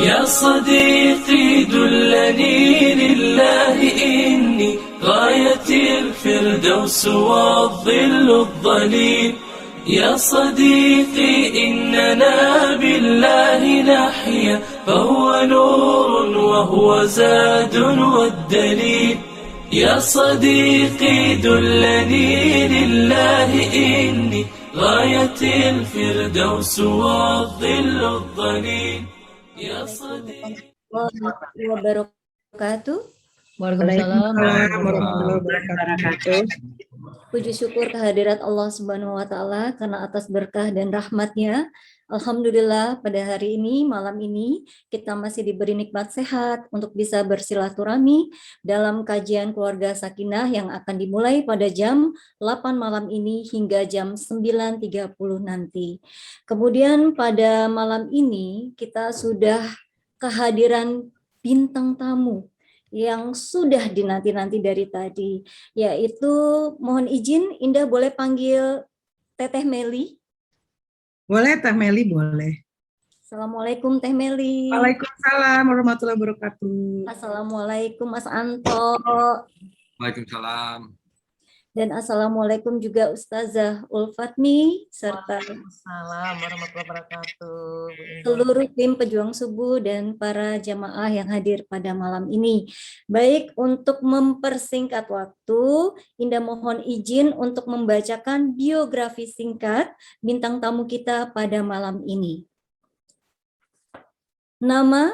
يا صديقي دلني لله إني غاية الفردوس والظل الظليل. يا صديقي إننا بالله نحيا فهو نور وهو زاد والدليل. يا صديقي دلني لله إني غاية الفردوس والظل الظليل. يا صديقي warahmatullahi wabarakatuh. Waalaikumsalam warahmatullahi wabarakatuh. Puji syukur kehadirat Allah Subhanahu wa Ta'ala karena atas berkah dan rahmatnya. Alhamdulillah pada hari ini, malam ini, kita masih diberi nikmat sehat untuk bisa bersilaturahmi dalam kajian keluarga Sakinah yang akan dimulai pada jam 8 malam ini hingga jam 9.30 nanti. Kemudian pada malam ini kita sudah kehadiran bintang tamu yang sudah dinanti-nanti dari tadi, yaitu mohon izin Indah boleh panggil Teteh Meli. Boleh Teh Meli, boleh. Assalamualaikum Teh Meli. Waalaikumsalam warahmatullahi wabarakatuh. Assalamualaikum Mas Anto. Waalaikumsalam. Dan assalamualaikum juga Ustazah Ulfatmi serta Waalaikumsalam warahmatullahi wabarakatuh. seluruh tim pejuang subuh dan para jamaah yang hadir pada malam ini. Baik, untuk mempersingkat waktu, Indah mohon izin untuk membacakan biografi singkat bintang tamu kita pada malam ini. Nama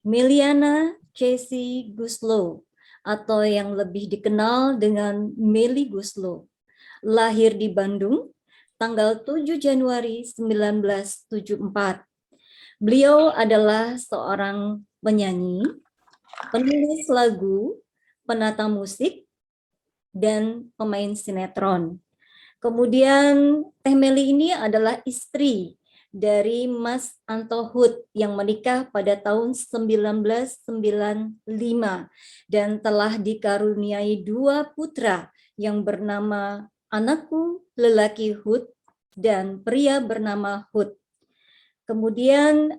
Meliana Casey Guslow, atau yang lebih dikenal dengan Meli Guslow. Lahir di Bandung, tanggal 7 Januari 1974. Beliau adalah seorang penyanyi, penulis lagu, penata musik, dan pemain sinetron. Kemudian Teh Meli ini adalah istri dari Mas Anto Hud yang menikah pada tahun 1995 dan telah dikaruniai 2 putra yang bernama anakku lelaki Hud dan pria bernama Hud. Kemudian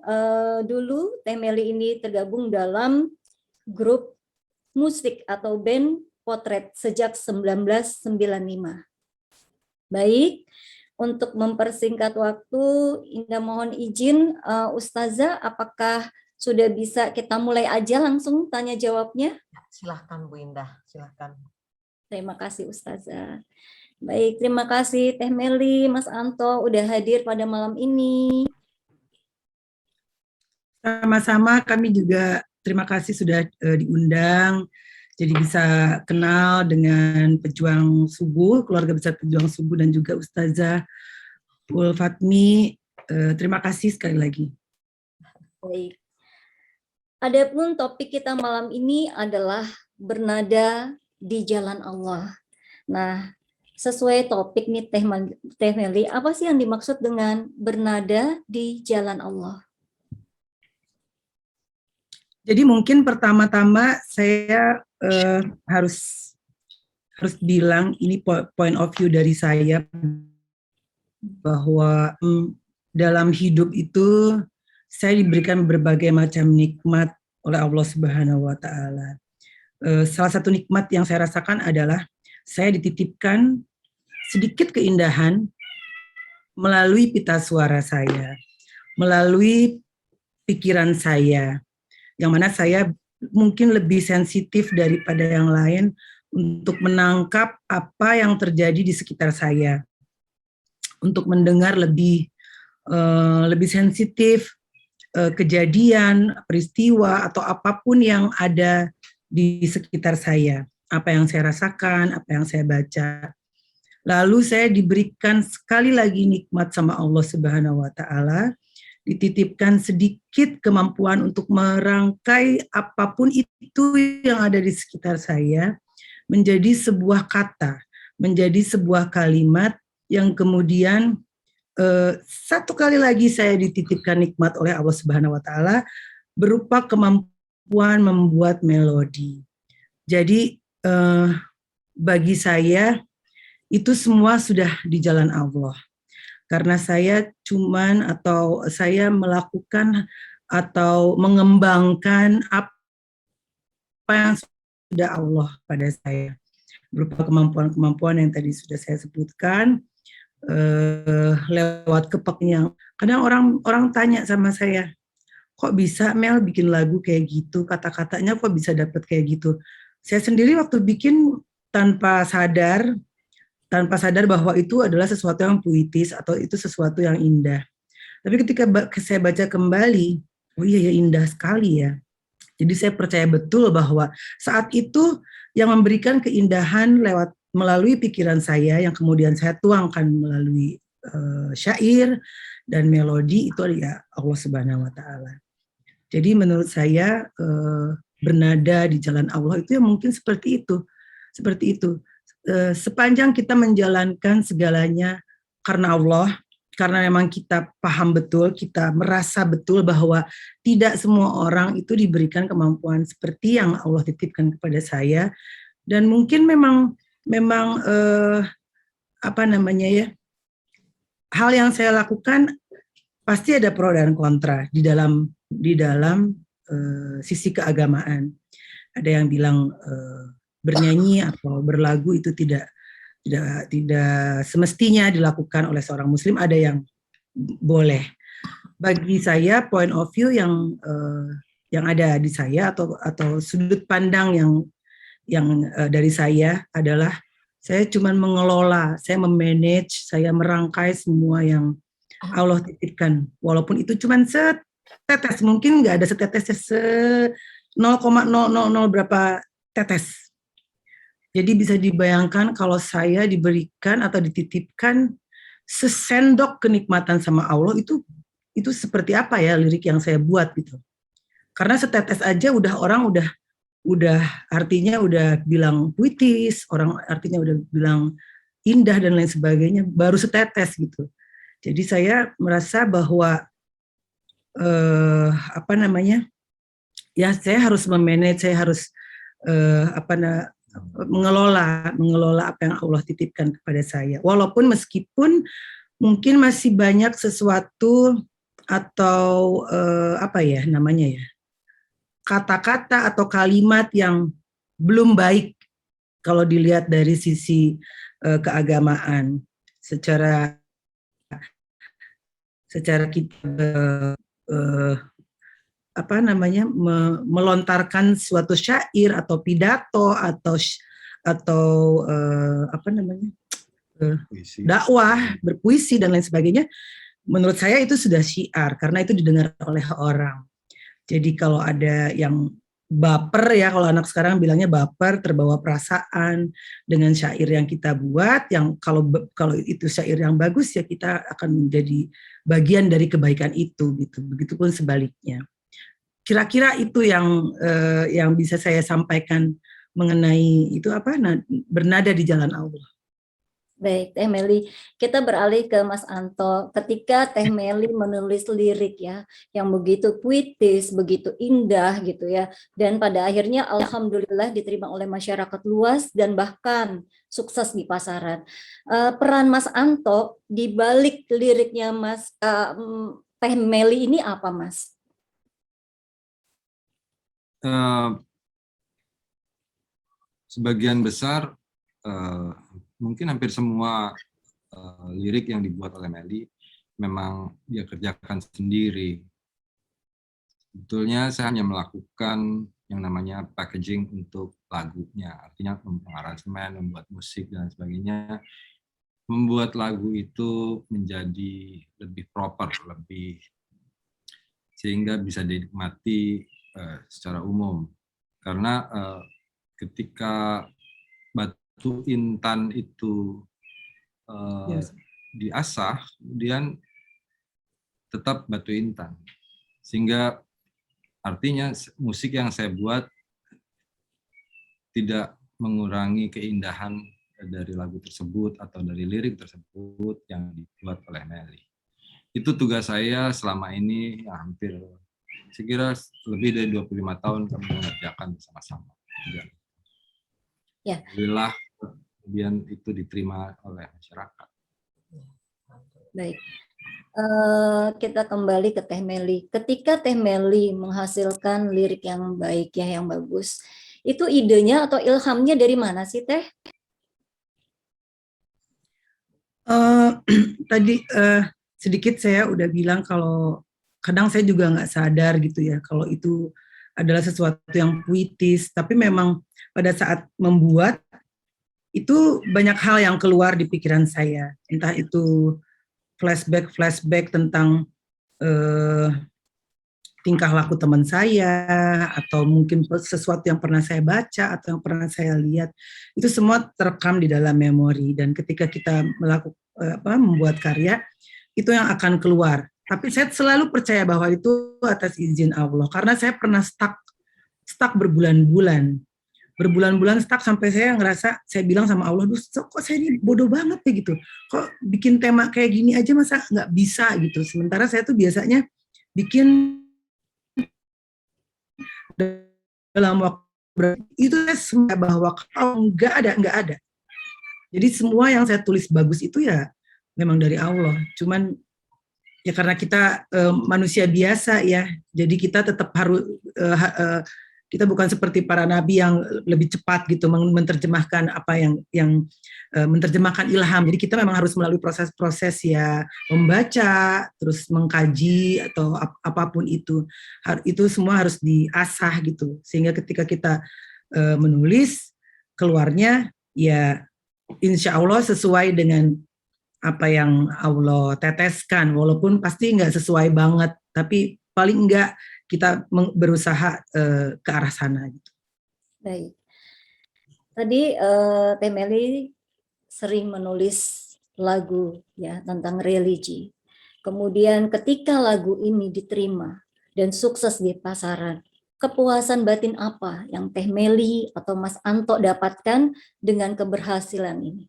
dulu Teh Meli ini tergabung dalam grup musik atau band Potret sejak 1995. Baik, untuk mempersingkat waktu, Indah mohon izin, Ustazah, apakah sudah bisa kita mulai aja langsung tanya jawabnya? Silahkan Bu Indah, silahkan. Terima kasih Ustazah. Baik, terima kasih Teh Meli, Mas Anto udah hadir pada malam ini. Sama-sama, kami juga terima kasih sudah diundang. Jadi bisa kenal dengan pejuang subuh, keluarga besar pejuang subuh dan juga Ustazah Ulfatmi. Terima kasih sekali lagi. Baik. Adapun topik kita malam ini adalah bernada di jalan Allah. Nah, sesuai topik nih Teh Meli, apa sih yang dimaksud dengan bernada di jalan Allah? Jadi mungkin pertama-tama saya harus bilang ini point of view dari saya bahwa dalam hidup itu saya diberikan berbagai macam nikmat oleh Allah Subhanahu wa Ta'ala. Salah satu nikmat yang saya rasakan adalah saya dititipkan sedikit keindahan melalui pita suara saya, melalui pikiran saya, yang mana saya mungkin lebih sensitif daripada yang lain untuk menangkap apa yang terjadi di sekitar saya, untuk mendengar lebih sensitif kejadian, peristiwa, atau apapun yang ada di sekitar saya, apa yang saya rasakan, apa yang saya baca. Lalu saya diberikan sekali lagi nikmat sama Allah Subhanahu wa Ta'ala, dititipkan sedikit kemampuan untuk merangkai apapun itu yang ada di sekitar saya menjadi sebuah kata, menjadi sebuah kalimat yang kemudian satu kali lagi saya dititipkan nikmat oleh Allah Subhanahu wa Ta'ala berupa kemampuan kemampuan membuat melodi. Jadi bagi saya itu semua sudah di jalan Allah. Karena saya saya melakukan atau mengembangkan apa yang sudah Allah pada saya. Berupa kemampuan-kemampuan yang tadi sudah saya sebutkan, lewat kepeknya. Kadang orang tanya sama saya, kok bisa Mel bikin lagu kayak gitu, kata-katanya kok bisa dapat kayak gitu. Saya sendiri waktu bikin tanpa sadar bahwa itu adalah sesuatu yang puitis atau itu sesuatu yang indah. Tapi ketika saya baca kembali, oh iya ya, indah sekali ya. Jadi saya percaya betul bahwa saat itu yang memberikan keindahan melalui pikiran saya yang kemudian saya tuangkan melalui syair dan melodi itu ya Allah Subhanahu wa taala. Jadi menurut saya bernada di jalan Allah itu ya mungkin seperti itu. Seperti itu. Sepanjang kita menjalankan segalanya karena Allah, karena memang kita paham betul, kita merasa betul bahwa tidak semua orang itu diberikan kemampuan seperti yang Allah titipkan kepada saya, dan mungkin memang hal yang saya lakukan pasti ada pro dan kontra di dalam sisi keagamaan. Ada yang bilang bernyanyi atau berlagu itu tidak semestinya dilakukan oleh seorang muslim, ada yang boleh. Bagi saya point of view yang ada di saya atau sudut pandang yang dari saya adalah saya cuma mengelola, saya memanage, saya merangkai semua yang Allah titipkan, walaupun itu cuma setetes, mungkin nggak ada setetesnya, 0,000 berapa tetes. Jadi bisa dibayangkan kalau saya diberikan atau dititipkan sesendok kenikmatan sama Allah, itu seperti apa ya lirik yang saya buat gitu. Karena setetes aja orang udah artinya udah bilang puitis, orang artinya udah bilang indah dan lain sebagainya, baru setetes gitu. Jadi saya merasa bahwa ya saya harus memanage, saya harus mengelola apa yang Allah titipkan kepada saya. Walaupun meskipun mungkin masih banyak sesuatu atau kata-kata atau kalimat yang belum baik kalau dilihat dari sisi keagamaan. Secara kita melontarkan suatu syair atau pidato atau dakwah, berpuisi dan lain sebagainya, menurut saya itu sudah syiar karena itu didengar oleh orang. Jadi kalau ada yang baper, ya kalau anak sekarang bilangnya baper, terbawa perasaan dengan syair yang kita buat, yang kalau itu syair yang bagus ya kita akan menjadi bagian dari kebaikan itu gitu. Begitupun sebaliknya. Kira-kira itu yang bisa saya sampaikan mengenai itu bernada di jalan Allah. Baik, Teh Meli, kita beralih ke Mas Anto. Ketika Teh Meli menulis lirik ya, yang begitu puitis, begitu indah gitu ya, dan pada akhirnya alhamdulillah diterima oleh masyarakat luas dan bahkan sukses di pasaran. Peran Mas Anto di balik liriknya Teh Meli ini apa, Mas? Sebagian besar mungkin hampir semua lirik yang dibuat oleh Meli memang dia kerjakan sendiri. Sebetulnya saya hanya melakukan yang namanya packaging untuk lagunya, artinya mengaransemen, membuat musik dan sebagainya, membuat lagu itu menjadi lebih proper, sehingga bisa dinikmati secara umum. Karena ketika Batu Intan itu diasah, kemudian tetap Batu Intan. Sehingga artinya musik yang saya buat tidak mengurangi keindahan dari lagu tersebut atau dari lirik tersebut yang dibuat oleh Meli. Itu tugas saya selama ini hampir saya kira lebih dari 25 tahun kami mengerjakan bersama-sama. Ya. Alhamdulillah kemudian itu diterima oleh masyarakat. Baik. Kita kembali ke Teh Meli. Ketika Teh Meli menghasilkan lirik yang baik ya, yang bagus, itu idenya atau ilhamnya dari mana sih Teh? Tadi sedikit saya udah bilang kalau kadang saya juga nggak sadar gitu ya kalau itu adalah sesuatu yang puitis, tapi memang pada saat membuat itu banyak hal yang keluar di pikiran saya, entah itu flashback tentang tingkah laku teman saya, atau mungkin sesuatu yang pernah saya baca atau yang pernah saya lihat, itu semua terekam di dalam memori, dan ketika kita membuat karya, itu yang akan keluar. Tapi saya selalu percaya bahwa itu atas izin Allah, karena saya pernah stuck berbulan-bulan stuck sampai saya ngerasa, saya bilang sama Allah, duh kok saya ini bodoh banget ya gitu, kok bikin tema kayak gini aja masa nggak bisa gitu, sementara saya tuh biasanya bikin dalam waktu itu saya bahwa kalau nggak ada. Jadi semua yang saya tulis bagus itu ya memang dari Allah, cuman ya karena kita manusia biasa ya, jadi kita tetap harus kita bukan seperti para nabi yang lebih cepat gitu menerjemahkan apa yang menerjemahkan ilham. Jadi kita memang harus melalui proses-proses ya, membaca, terus mengkaji atau apapun itu. Itu semua harus diasah gitu. Sehingga ketika kita menulis, keluarnya ya insya Allah sesuai dengan apa yang Allah teteskan. Walaupun pasti nggak sesuai banget, tapi paling enggak kita berusaha ke arah sana gitu. Baik. Tadi Teh Meli sering menulis lagu ya tentang religi. Kemudian ketika lagu ini diterima dan sukses di pasaran, kepuasan batin apa yang Teh Meli atau Mas Anto dapatkan dengan keberhasilan ini?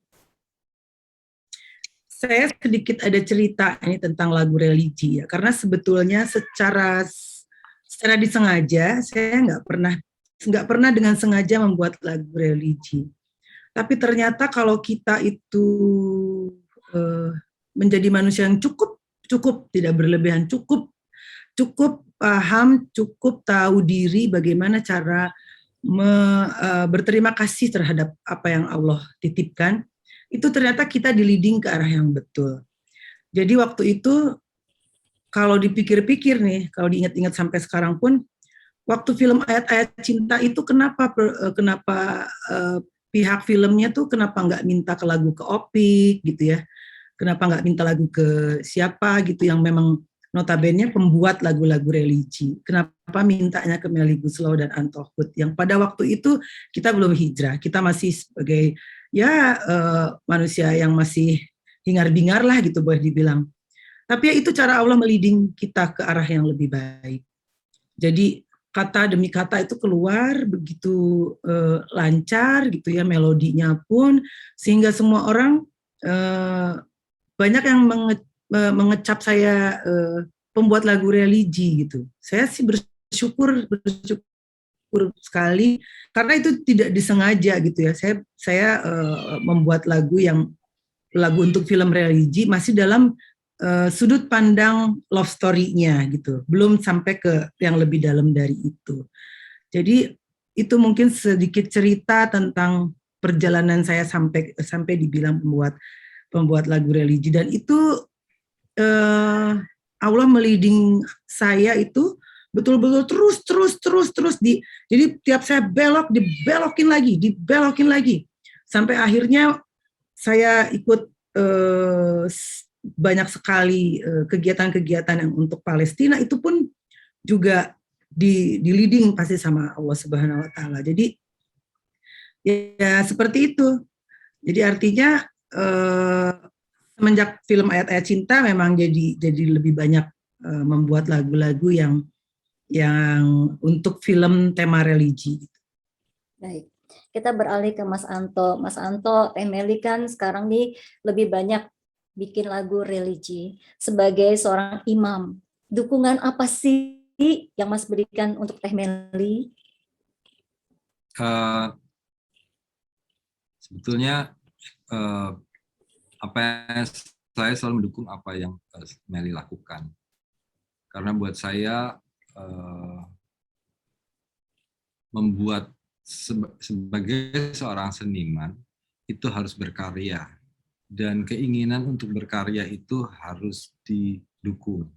Saya sedikit ada cerita ini tentang lagu religi ya, karena sebetulnya secara disengaja saya nggak pernah dengan sengaja membuat lagu religi. Tapi ternyata kalau kita itu menjadi manusia yang cukup tidak berlebihan, cukup paham, cukup tahu diri bagaimana cara berterima kasih terhadap apa yang Allah titipkan, itu ternyata kita di-leading ke arah yang betul. Jadi waktu itu kalau dipikir-pikir nih, kalau diingat-ingat sampai sekarang pun, waktu film Ayat-Ayat Cinta itu kenapa pihak filmnya tuh kenapa nggak minta ke lagu ke Opik gitu ya, kenapa nggak minta lagu ke siapa gitu yang memang notabene pembuat lagu-lagu religi, kenapa mintanya ke Melly Goeslaw dan Anto Hoed yang pada waktu itu kita belum hijrah, kita masih sebagai ya manusia yang masih hingar-bingar lah gitu boleh dibilang. Tapi ya itu cara Allah meliding kita ke arah yang lebih baik. Jadi kata demi kata itu keluar begitu lancar gitu ya, melodinya pun, sehingga semua orang banyak yang mengecap saya pembuat lagu religi gitu. Saya sih bersyukur sekali karena itu tidak disengaja gitu ya. Saya membuat lagu untuk film religi masih dalam sudut pandang love story-nya gitu, belum sampai ke yang lebih dalam dari itu. Jadi itu mungkin sedikit cerita tentang perjalanan saya sampai dibilang pembuat lagu religi, dan itu Allah meliding saya itu betul-betul terus jadi tiap saya belok dibelokin lagi sampai akhirnya saya ikut banyak sekali kegiatan-kegiatan yang untuk Palestina, itu pun juga di leading pasti sama Allah Subhanahu wa taala. Jadi ya seperti itu. Jadi artinya semenjak film Ayat-Ayat Cinta memang jadi lebih banyak membuat lagu-lagu yang untuk film tema religi. Baik. Kita beralih ke Mas Anto. Mas Anto, Teh Meli kan sekarang nih lebih banyak bikin lagu religi sebagai seorang imam. Dukungan apa sih yang Mas berikan untuk Teh Meli? Sebetulnya apa yang saya selalu mendukung apa yang Meli lakukan, karena buat saya membuat sebagai seorang seniman itu harus berkarya, dan keinginan untuk berkarya itu harus didukung.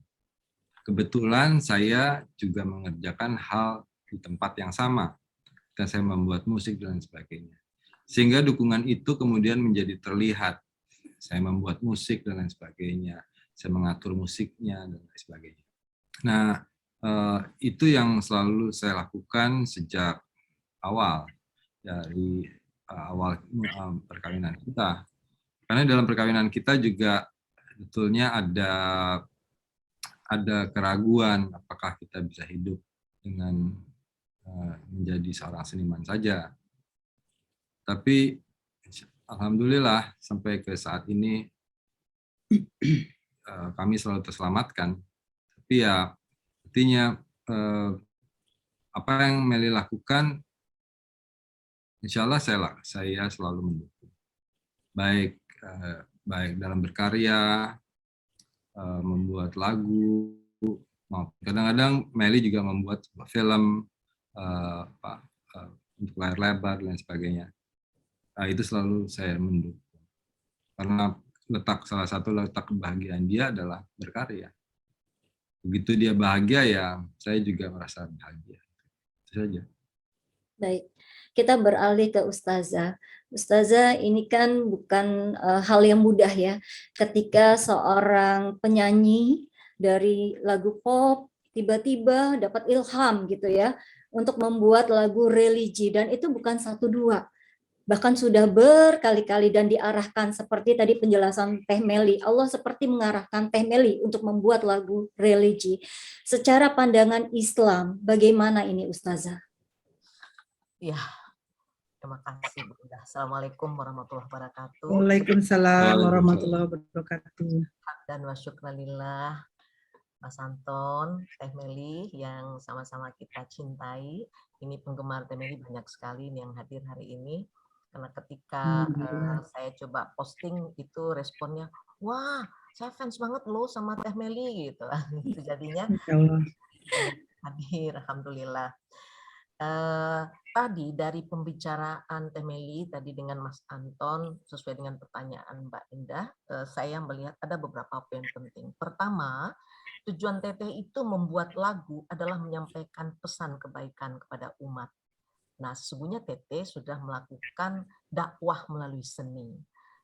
Kebetulan saya juga mengerjakan hal di tempat yang sama, dan saya membuat musik dan sebagainya. Sehingga dukungan itu kemudian menjadi terlihat. Saya membuat musik dan lain sebagainya, saya mengatur musiknya dan lain sebagainya. Nah, itu yang selalu saya lakukan sejak awal, dari awal perkawinan kita. Karena dalam perkawinan kita juga sebetulnya ada keraguan apakah kita bisa hidup dengan menjadi seorang seniman saja. Tapi alhamdulillah sampai ke saat ini kami selalu terselamatkan. Tapi ya artinya apa yang Meli lakukan, insya Allah saya selalu mendukung. Baik dalam berkarya, membuat lagu, kadang-kadang Meli juga membuat sebuah film untuk layar lebar dan sebagainya. Itu selalu saya mendukung. Karena salah satu letak kebahagiaan dia adalah berkarya. Begitu dia bahagia, ya saya juga merasa bahagia. Itu saja. Baik, kita beralih ke Ustazah. Ustazah, ini kan bukan hal yang mudah ya, ketika seorang penyanyi dari lagu pop tiba-tiba dapat ilham gitu ya, untuk membuat lagu religi, dan itu bukan 1-2. Bahkan sudah berkali-kali dan diarahkan seperti tadi penjelasan Teh Meli. Allah seperti mengarahkan Teh Meli untuk membuat lagu religi. Secara pandangan Islam, bagaimana ini Ustazah? Ya, terima kasih Bunda. Assalamualaikum warahmatullahi wabarakatuh. Waalaikumsalam warahmatullahi wabarakatuh. Dan wa syukranillah, Mas Anton, Teh Meli yang sama-sama kita cintai. Ini penggemar Teh Meli banyak sekali yang hadir hari ini. Karena ketika saya coba posting itu responnya, wah saya fans banget loh sama Teh Meli gitu. Itu jadinya hadir, alhamdulillah. Tadi dari pembicaraan Teh Meli tadi dengan Mas Anton sesuai dengan pertanyaan Mbak Indah, saya melihat ada beberapa poin penting. Pertama, tujuan Teteh itu membuat lagu adalah menyampaikan pesan kebaikan kepada umat. Nah, sesungguhnya Teteh sudah melakukan dakwah melalui seni.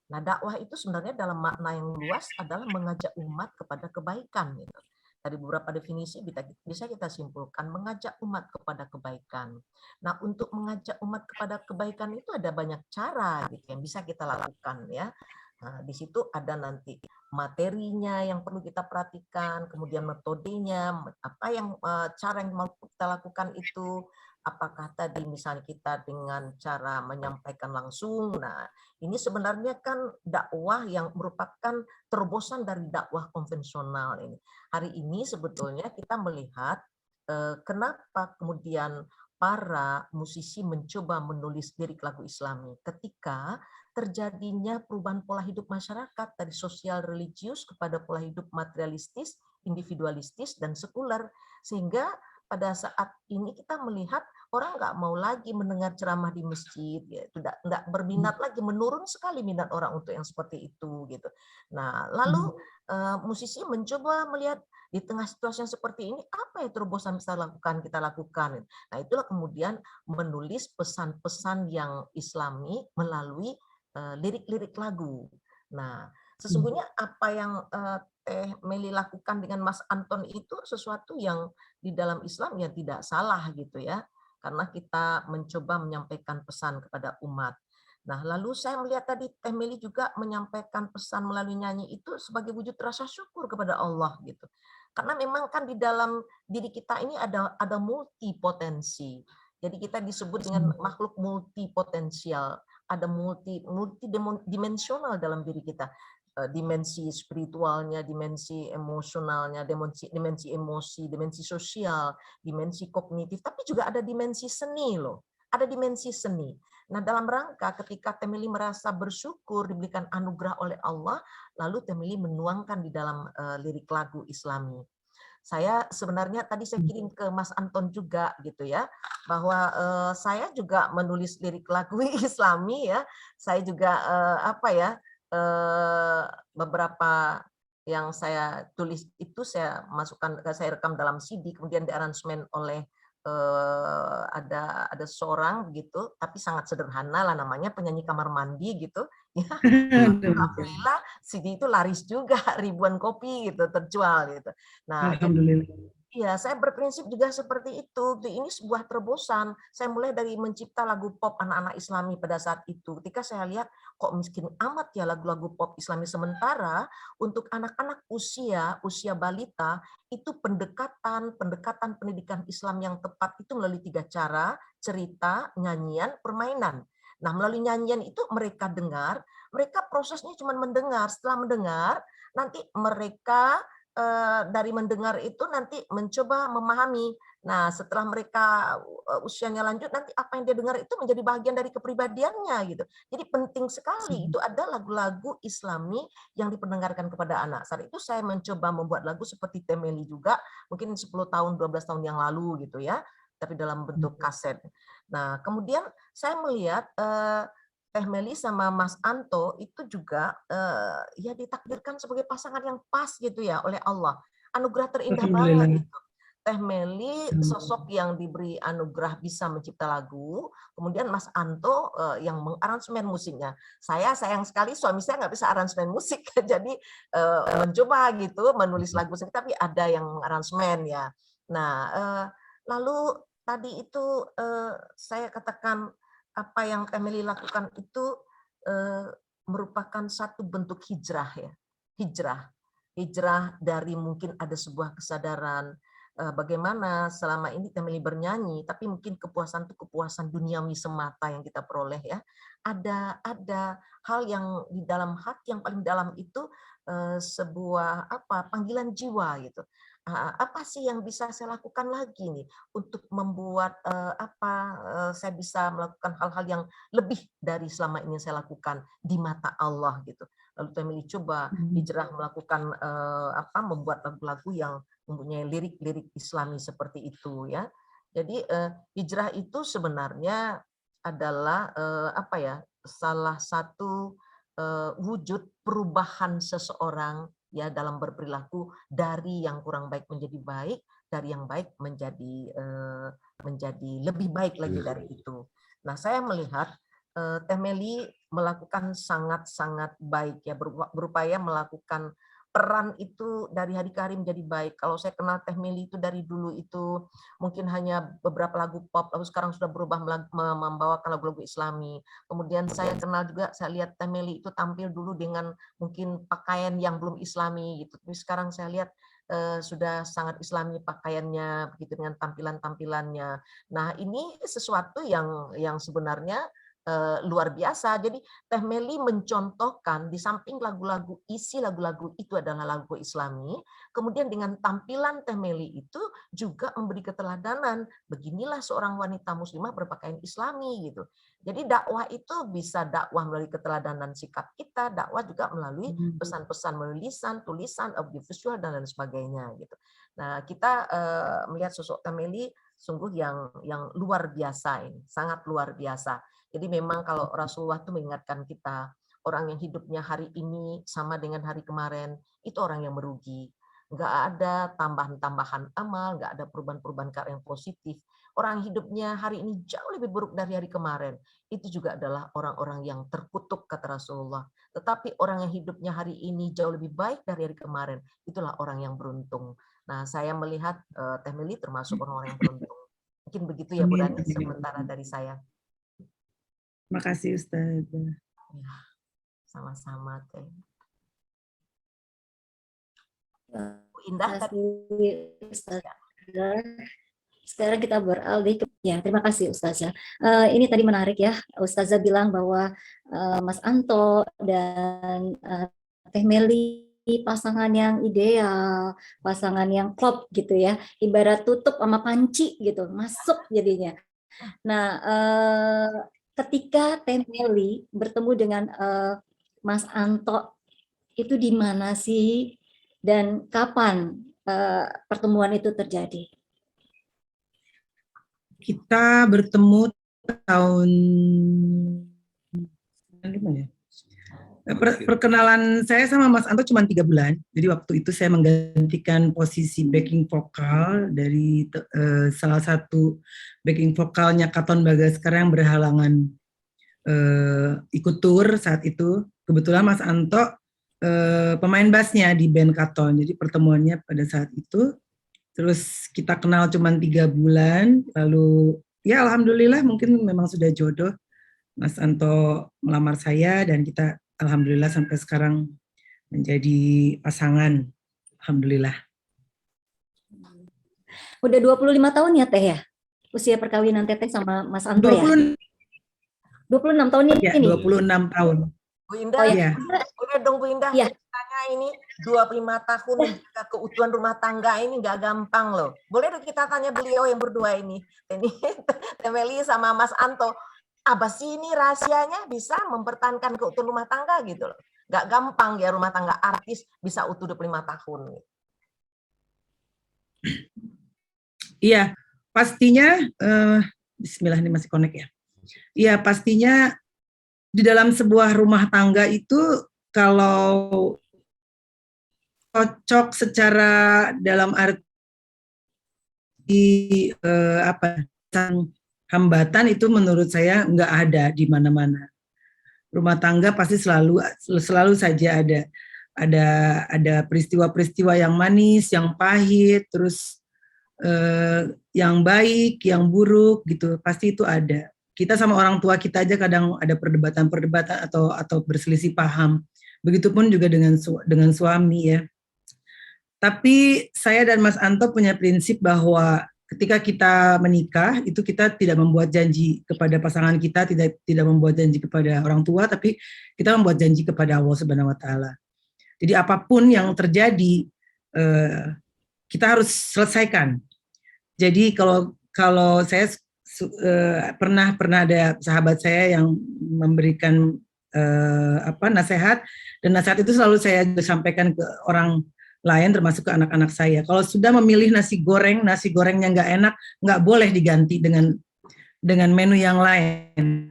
Nah, dakwah itu sebenarnya dalam makna yang luas adalah mengajak umat kepada kebaikan. Gitu. Dari beberapa definisi bisa kita simpulkan mengajak umat kepada kebaikan. Nah, untuk mengajak umat kepada kebaikan itu ada banyak cara gitu, yang bisa kita lakukan ya. Nah, di situ ada nanti materinya yang perlu kita perhatikan, kemudian metodenya, apa yang cara yang mau kita lakukan itu. Apakah tadi misalnya kita dengan cara menyampaikan langsung. Nah, ini sebenarnya kan dakwah yang merupakan terobosan dari dakwah konvensional ini. Hari ini sebetulnya kita melihat kenapa kemudian para musisi mencoba menulis lirik lagu Islami ketika terjadinya perubahan pola hidup masyarakat dari sosial religius kepada pola hidup materialistis, individualistis, dan sekuler. Sehingga pada saat ini kita melihat orang nggak mau lagi mendengar ceramah di masjid, ya, nggak berminat lagi, menurun sekali minat orang untuk yang seperti itu gitu. Nah, lalu musisi mencoba melihat di tengah situasi yang seperti ini apa ya terobosan kita lakukan. Nah, itulah kemudian menulis pesan-pesan yang Islami melalui lirik-lirik lagu. Nah, sesungguhnya apa yang Teh Meli lakukan dengan Mas Anton itu sesuatu yang di dalam Islam ya tidak salah gitu ya, karena kita mencoba menyampaikan pesan kepada umat. Nah, lalu saya melihat tadi Teh Meli juga menyampaikan pesan melalui nyanyi itu sebagai wujud rasa syukur kepada Allah gitu. Karena memang kan di dalam diri kita ini ada multipotensi. Jadi kita disebut dengan makhluk multipotensial, ada multidimensional dalam diri kita. dimensi spiritualnya, dimensi emosionalnya, dimensi emosi, dimensi sosial, dimensi kognitif, tapi juga ada dimensi seni loh. Ada dimensi seni. Nah, dalam rangka ketika Temeli merasa bersyukur diberikan anugerah oleh Allah, lalu Temeli menuangkan di dalam lirik lagu Islami. Saya sebenarnya tadi saya kirim ke Mas Anton juga gitu ya, bahwa saya juga menulis lirik lagu Islami ya. Saya juga beberapa yang saya tulis itu saya masukkan, saya rekam dalam CD, kemudian diaransemen oleh ada seorang begitu, tapi sangat sederhana lah, namanya penyanyi kamar mandi gitu. Ya, alhamdulillah CD itu laris juga, ribuan kopi gitu terjual gitu. Nah, Alhamdulillah. iya, saya berprinsip juga seperti itu. Ini sebuah terobosan. Saya mulai dari mencipta lagu pop anak-anak Islami pada saat itu. Ketika saya lihat kok miskin amat ya lagu-lagu pop Islami, sementara untuk anak-anak usia balita itu pendekatan pendidikan Islam yang tepat itu melalui 3 cara: cerita, nyanyian, permainan. Nah, melalui nyanyian itu mereka dengar, mereka prosesnya cuma mendengar. Setelah mendengar, nanti mereka dari mendengar itu nanti mencoba memahami. Nah, setelah mereka usianya lanjut, nanti apa yang dia dengar itu menjadi bagian dari kepribadiannya gitu. Jadi penting sekali itu ada lagu-lagu Islami yang diperdengarkan kepada anak. Saat itu saya mencoba membuat lagu seperti Temeli juga, mungkin 10 tahun, 12 tahun yang lalu gitu ya, tapi dalam bentuk kaset. Nah, kemudian saya melihat Teh Meli sama Mas Anto itu juga ya ditakdirkan sebagai pasangan yang pas gitu ya oleh Allah. Anugerah terindah banget gitu. Teh Meli sosok yang diberi anugerah bisa mencipta lagu, kemudian Mas Anto yang mengaransemen musiknya. Saya sayang sekali suami saya nggak bisa aransemen musik, jadi mencoba gitu menulis lagu sendiri, tapi ada yang aransemen ya. Nah, lalu tadi itu saya katakan apa yang Temeli lakukan itu merupakan satu bentuk hijrah ya. Hijrah dari mungkin ada sebuah kesadaran bagaimana selama ini Temeli bernyanyi, tapi mungkin kepuasan itu kepuasan duniawi semata yang kita peroleh ya. Ada hal yang di dalam hati yang paling dalam itu sebuah panggilan jiwa gitu. Apa sih yang bisa saya lakukan lagi nih untuk membuat saya bisa melakukan hal-hal yang lebih dari selama ini saya lakukan di mata Allah gitu. Lalu Temeli coba hijrah melakukan membuat lagu-lagu yang mempunyai lirik-lirik Islami seperti itu ya. Jadi hijrah itu sebenarnya adalah salah satu wujud perubahan seseorang ya dalam berperilaku dari yang kurang baik menjadi baik, dari yang baik menjadi lebih baik lagi dari itu. Nah, saya melihat Teh Meli melakukan sangat-sangat baik ya, berupaya melakukan peran itu dari hari ke hari menjadi baik. Kalau saya kenal Teh Meli itu dari dulu itu mungkin hanya beberapa lagu pop, lalu sekarang sudah berubah membawakan lagu-lagu Islami. Kemudian saya kenal juga, saya lihat Teh Meli itu tampil dulu dengan mungkin pakaian yang belum Islami gitu. Tapi sekarang saya lihat sudah sangat Islami pakaiannya, begitu dengan tampilan-tampilannya. Nah, ini sesuatu yang sebenarnya luar biasa. Jadi Teh Meli mencontohkan di samping lagu-lagu, isi lagu-lagu itu adalah lagu Islami, kemudian dengan tampilan Teh Meli itu juga memberi keteladanan. Beginilah seorang wanita muslimah berpakaian Islami gitu. Jadi dakwah itu bisa dakwah melalui keteladanan sikap kita, dakwah juga melalui pesan-pesan melalui lisan, tulisan, audiovisual dan lain sebagainya gitu. Nah, kita melihat sosok Teh Meli sungguh yang luar biasa ini, sangat luar biasa. Jadi memang kalau Rasulullah itu mengingatkan kita, orang yang hidupnya hari ini sama dengan hari kemarin, itu orang yang merugi. Nggak ada tambahan-tambahan amal, nggak ada perubahan-perubahan yang positif. Orang hidupnya hari ini jauh lebih buruk dari hari kemarin. Itu juga adalah orang-orang yang terkutuk, kata Rasulullah. Tetapi orang yang hidupnya hari ini jauh lebih baik dari hari kemarin, itulah orang yang beruntung. Nah, saya melihat Teh Meli termasuk orang-orang yang beruntung. Mungkin begitu ya Bu Rani, sementara dari saya. Terima kasih Ustazah. Ya, sama-sama Teh. Indah tadi. Sekarang kita beralih ke terima kasih Ustazah. Ini tadi menarik ya, Ustazah bilang bahwa Mas Anto dan Teh Meli pasangan yang ideal, pasangan yang klop gitu ya, ibarat tutup sama panci gitu, masuk jadinya. Nah, ketika Teh Meli bertemu dengan Mas Anto, itu di mana sih dan kapan pertemuan itu terjadi? Kita bertemu tahun 95 ya. Perkenalan saya sama Mas Anto cuma 3 bulan. Jadi waktu itu saya menggantikan posisi backing vokal dari salah satu backing vokalnya Katon Bagaskara yang berhalangan ikut tour saat itu. Kebetulan Mas Anto pemain bassnya di band Katon. Jadi pertemuannya pada saat itu. Terus kita kenal cuma 3 bulan. Lalu ya alhamdulillah mungkin memang sudah jodoh. Mas Anto melamar saya dan kita alhamdulillah sampai sekarang menjadi pasangan. Alhamdulillah. Udah 25 tahun ya Teh ya? Usia perkawinan Teteh sama Mas Anto 26 tahun ya, ini? 26 tahun. Bu Indah, Oh, ya. udah dong Bu Indah, Ya. tanya ini 25 tahun menjaga keutuhan rumah tangga ini nggak gampang loh. Boleh dong kita tanya beliau yang berdua ini Teh Meli sama Mas Anto, apa sih ini rahasianya bisa mempertahankan keutuhan rumah tangga gitu loh. Nggak gampang ya rumah tangga artis bisa utuh 25 tahun. Iya, pastinya Bismillah ini masih connect ya. Iya, pastinya di dalam sebuah rumah tangga itu kalau cocok secara dalam arti hambatan itu menurut saya nggak ada di mana-mana. Rumah tangga pasti selalu saja ada peristiwa-peristiwa yang manis, yang pahit, terus yang baik, yang buruk gitu, pasti itu ada. Kita sama orang tua kita aja kadang ada perdebatan-perdebatan atau berselisih paham. Begitupun juga dengan suami ya. Tapi saya dan Mas Anto punya prinsip bahwa ketika kita menikah itu kita tidak membuat janji kepada pasangan kita, tidak membuat janji kepada orang tua, tapi kita membuat janji kepada Allah Subhanahu wa taala. Jadi apapun yang terjadi kita harus selesaikan. Jadi kalau saya pernah ada sahabat saya yang memberikan nasihat, dan nasihat itu selalu saya sampaikan ke orang lain termasuk ke anak-anak saya. Kalau sudah memilih nasi gorengnya nggak enak, nggak boleh diganti dengan menu yang lain.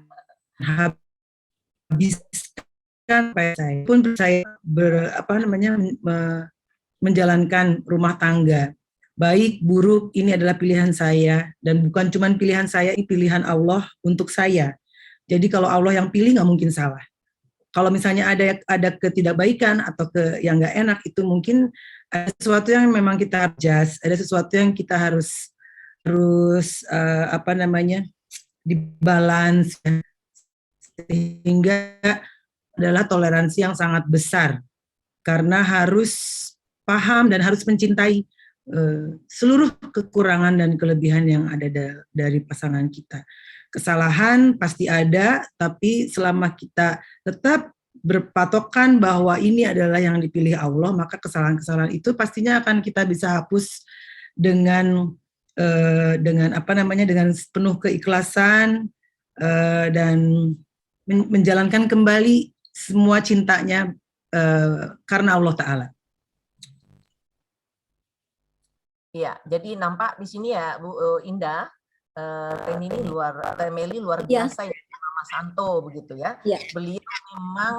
Habiskan saya pun saya menjalankan rumah tangga. Baik, buruk, ini adalah pilihan saya. Dan bukan cuma pilihan saya, ini pilihan Allah untuk saya. Jadi kalau Allah yang pilih, nggak mungkin salah. Kalau misalnya ada ketidakbaikan atau yang nggak enak, itu mungkin ada sesuatu yang memang kita adjust, ada sesuatu yang kita harus dibalance, sehingga adalah toleransi yang sangat besar. Karena harus paham dan harus mencintai seluruh kekurangan dan kelebihan yang ada dari pasangan kita. Kesalahan pasti ada, tapi selama kita tetap berpatokan bahwa ini adalah yang dipilih Allah, maka kesalahan-kesalahan itu pastinya akan kita bisa hapus dengan penuh keikhlasan dan menjalankan kembali semua cintanya karena Allah Ta'ala. Iya, jadi nampak di sini ya Bu Indah, Teh Meli luar biasa ya sama Mas Anto begitu ya. Ya. Beliau memang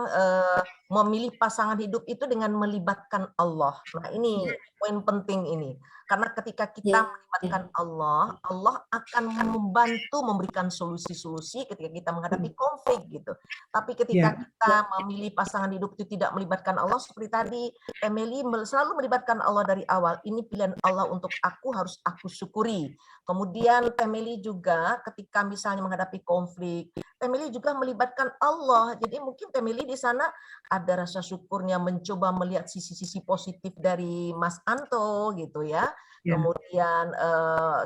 memilih pasangan hidup itu dengan melibatkan Allah. Nah ini poin penting ini. Karena ketika kita melibatkan Allah, Allah akan membantu memberikan solusi-solusi ketika kita menghadapi konflik gitu. Tapi ketika kita memilih pasangan hidup itu tidak melibatkan Allah, seperti tadi Emily selalu melibatkan Allah dari awal. Ini pilihan Allah untuk aku, harus aku syukuri. Kemudian Emily juga ketika misalnya menghadapi konflik, Emily juga melibatkan Allah. Jadi mungkin Emily di sana ada rasa syukurnya, mencoba melihat sisi-sisi positif dari Mas Anto gitu ya. Ya. Kemudian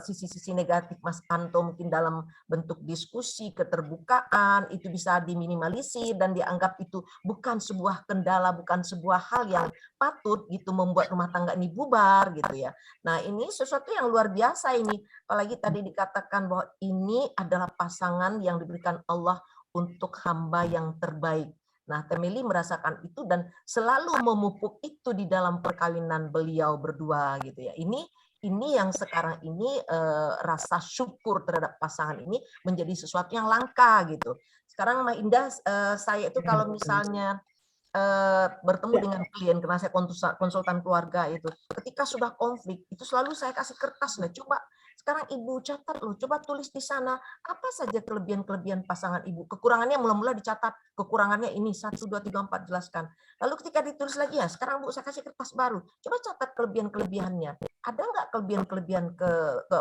sisi-sisi negatif Mas Anto mungkin dalam bentuk diskusi, keterbukaan, itu bisa diminimalisir dan dianggap itu bukan sebuah kendala, bukan sebuah hal yang patut gitu membuat rumah tangga ini bubar gitu ya. Nah ini sesuatu yang luar biasa ini, apalagi tadi dikatakan bahwa ini adalah pasangan yang diberikan Allah untuk hamba yang terbaik. Nah, Temeli merasakan itu dan selalu memupuk itu di dalam perkawinan beliau berdua gitu ya. Ini yang sekarang ini rasa syukur terhadap pasangan ini menjadi sesuatu yang langka gitu. Sekarang Mbak Indah, saya itu kalau misalnya bertemu dengan klien karena saya konsultan keluarga itu, ketika sudah konflik itu selalu saya kasih kertas, nah coba sekarang ibu catat loh, coba tulis di sana apa saja kelebihan-kelebihan pasangan ibu, kekurangannya mula-mula dicatat, kekurangannya ini 1, 2, 3, 4 jelaskan. Lalu ketika ditulis lagi ya, sekarang Bu saya kasih kertas baru, coba catat kelebihan-kelebihannya. Ada nggak kelebihan-kelebihan ke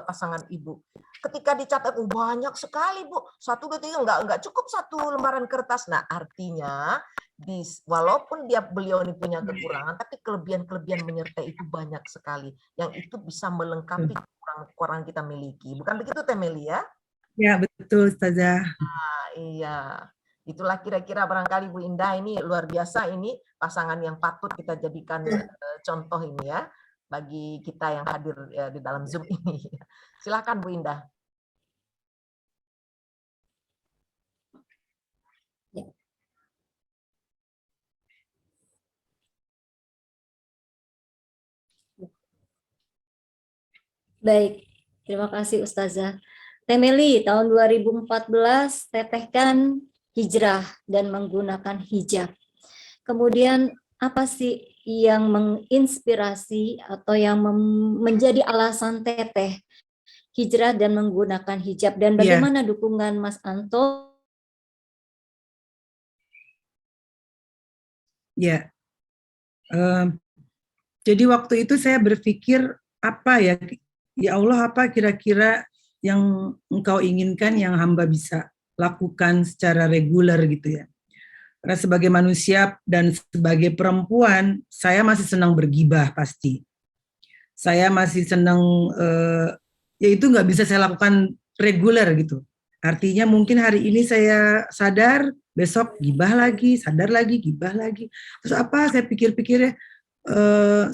pasangan ibu? Ketika dicatat, banyak sekali Bu, 1, 2, 3 nggak cukup 1 lembaran kertas. Nah artinya walaupun beliau ini punya kekurangan, tapi kelebihan-kelebihan menyertai itu banyak sekali, yang itu bisa melengkapi kekurangan kita miliki. Bukan begitu Temeli ya? Ya betul Ustazah. Nah, iya. Itulah kira-kira barangkali Bu Indah, ini luar biasa, ini pasangan yang patut kita jadikan contoh ini ya, bagi kita yang hadir di dalam Zoom ini. Silakan Bu Indah. Baik, terima kasih Ustazah. Temeli, tahun 2014 Teteh kan hijrah dan menggunakan hijab. Kemudian apa sih yang menginspirasi atau yang menjadi alasan Teteh hijrah dan menggunakan hijab, dan bagaimana dukungan Mas Anto? Ya, jadi waktu itu saya berpikir apa ya Allah, apa kira-kira yang Engkau inginkan yang hamba bisa lakukan secara reguler gitu ya. Karena sebagai manusia dan sebagai perempuan, saya masih senang bergibah pasti. Saya masih senang, ya itu nggak bisa saya lakukan reguler gitu. Artinya mungkin hari ini saya sadar, besok gibah lagi, sadar lagi, gibah lagi. Terus apa, saya pikir-pikir ya,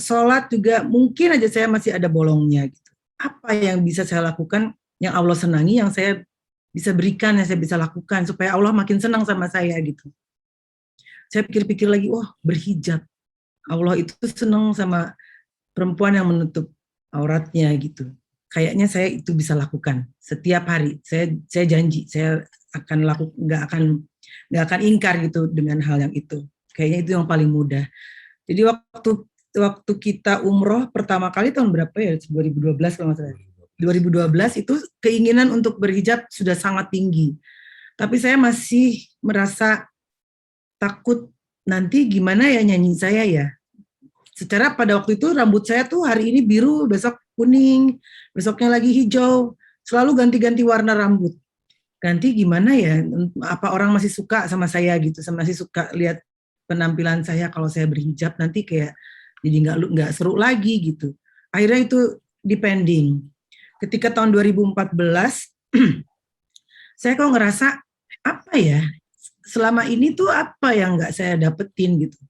sholat juga mungkin aja saya masih ada bolongnya gitu. Apa yang bisa saya lakukan yang Allah senangi, yang saya bisa berikan, yang saya bisa lakukan supaya Allah makin senang sama saya gitu. Saya pikir-pikir lagi, berhijab. Allah itu senang sama perempuan yang menutup auratnya gitu. Kayaknya saya itu bisa lakukan setiap hari. Saya janji saya akan lakukan, nggak akan ingkar gitu dengan hal yang itu. Kayaknya itu yang paling mudah. Jadi waktu kita umroh pertama kali tahun berapa ya? 2012 kalau nggak salah. 2012 itu keinginan untuk berhijab sudah sangat tinggi. Tapi saya masih merasa takut nanti gimana ya nyanyi saya ya. Secara pada waktu itu rambut saya tuh hari ini biru, besok kuning, besoknya lagi hijau, selalu ganti-ganti warna rambut. Ganti gimana ya? Apa orang masih suka sama saya gitu? Masih suka lihat penampilan saya kalau saya berhijab, nanti kayak jadi nggak seru lagi gitu. Akhirnya itu depending. Ketika tahun 2014, saya kok ngerasa apa ya? Selama ini tuh apa yang nggak saya dapetin gitu.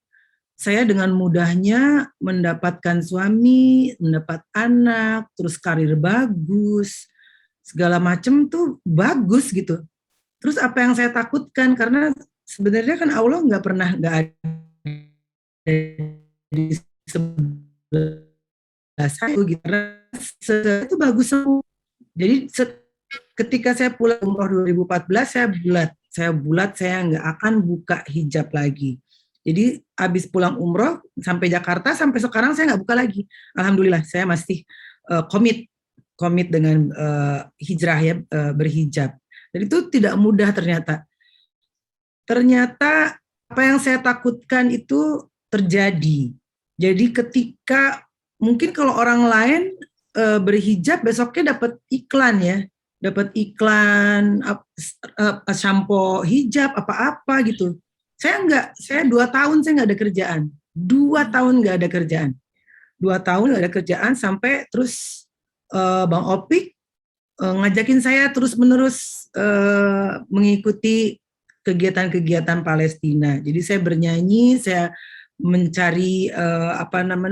Saya dengan mudahnya mendapatkan suami, mendapat anak, terus karir bagus, segala macam tuh bagus gitu. Terus apa yang saya takutkan, karena sebenarnya kan Allah nggak ada di sebelah saya gitu. Itu bagus semua. Jadi ketika saya pulang umroh 2014, saya bulat, saya nggak akan buka hijab lagi. Jadi habis pulang umroh sampai Jakarta, sampai sekarang saya nggak buka lagi. Alhamdulillah saya masih komit dengan hijrah ya, berhijab. Dan itu tidak mudah ternyata. Ternyata apa yang saya takutkan itu terjadi. Jadi ketika mungkin kalau orang lain berhijab besoknya dapat iklan ya, dapat iklan shampoo hijab apa-apa gitu. Saya enggak, saya 2 tahun saya nggak ada kerjaan. 2 tahun nggak ada kerjaan. 2 tahun nggak ada kerjaan sampai terus Bang Opik ngajakin saya terus-menerus mengikuti kegiatan-kegiatan Palestina. Jadi saya bernyanyi, saya mencari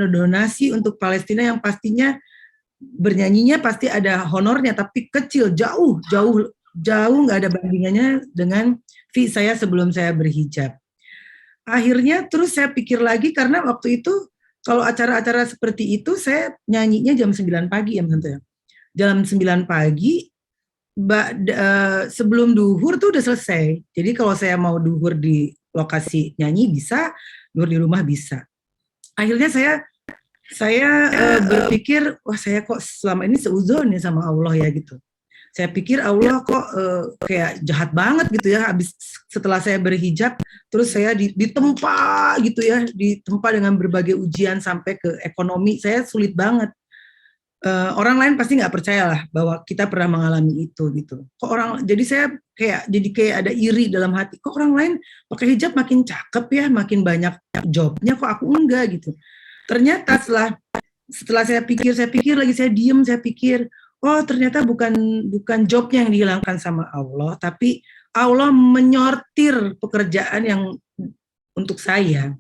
donasi untuk Palestina yang pastinya bernyanyinya pasti ada honornya, tapi kecil, jauh nggak ada bandingannya dengan fee saya sebelum saya berhijab. Akhirnya terus saya pikir lagi, karena waktu itu kalau acara-acara seperti itu saya nyanyinya jam 9 pagi ya, ya. Jam 9 pagi sebelum duhur tuh udah selesai. Jadi kalau saya mau duhur di lokasi nyanyi bisa, duhur di rumah bisa. Akhirnya saya berpikir, wah saya kok selama ini seuzon ya sama Allah ya gitu. Saya pikir Allah kok kayak jahat banget gitu ya. Habis setelah saya berhijab, terus saya ditempa gitu ya, ditempa dengan berbagai ujian sampai ke ekonomi. Saya sulit banget. Orang lain pasti nggak percaya lah bahwa kita pernah mengalami itu gitu. Jadi saya kayak ada iri dalam hati. Kok orang lain pakai hijab makin cakep ya, makin banyak jobnya, kok aku enggak gitu. Ternyata setelah saya pikir lagi, saya diem, saya pikir, oh ternyata bukan jobnya yang dihilangkan sama Allah, tapi Allah menyortir pekerjaan yang untuk saya.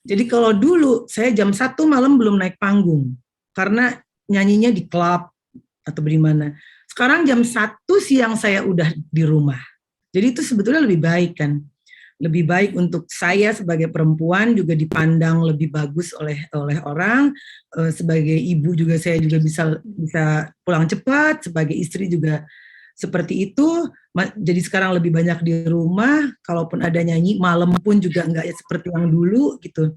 Jadi kalau dulu saya jam 1 malam belum naik panggung, karena nyanyinya di klub atau di mana. Sekarang jam 1 siang saya udah di rumah. Jadi itu sebetulnya lebih baik kan. Lebih baik untuk saya sebagai perempuan juga dipandang lebih bagus oleh orang, sebagai ibu juga saya juga bisa pulang cepat, sebagai istri juga seperti itu. Jadi sekarang lebih banyak di rumah, kalaupun ada nyanyi malam pun juga enggak ya seperti yang dulu gitu.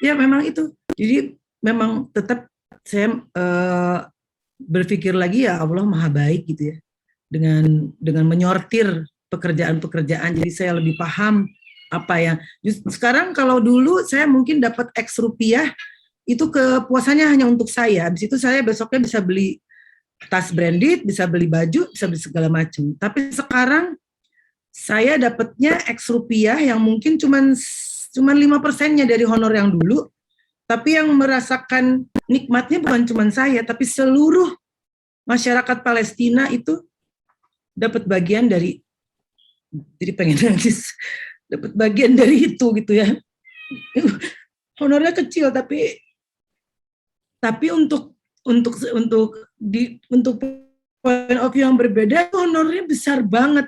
Ya memang itu. Jadi memang tetap saya berpikir lagi ya Allah Maha baik gitu ya. Dengan menyortir pekerjaan-pekerjaan, jadi saya lebih paham apa yang sekarang. Kalau dulu saya mungkin dapat X rupiah itu kepuasannya hanya untuk saya, habis itu saya besoknya bisa beli tas branded, bisa beli baju, bisa beli segala macam. Tapi sekarang saya dapatnya X rupiah yang mungkin cuman 5%-nya dari honor yang dulu, tapi yang merasakan nikmatnya bukan cuma saya, tapi seluruh masyarakat Palestina itu dapat bagian dari, jadi pengen nangis, dapat bagian dari itu gitu ya. Honornya kecil, tapi untuk point of view yang berbeda, honornya besar banget.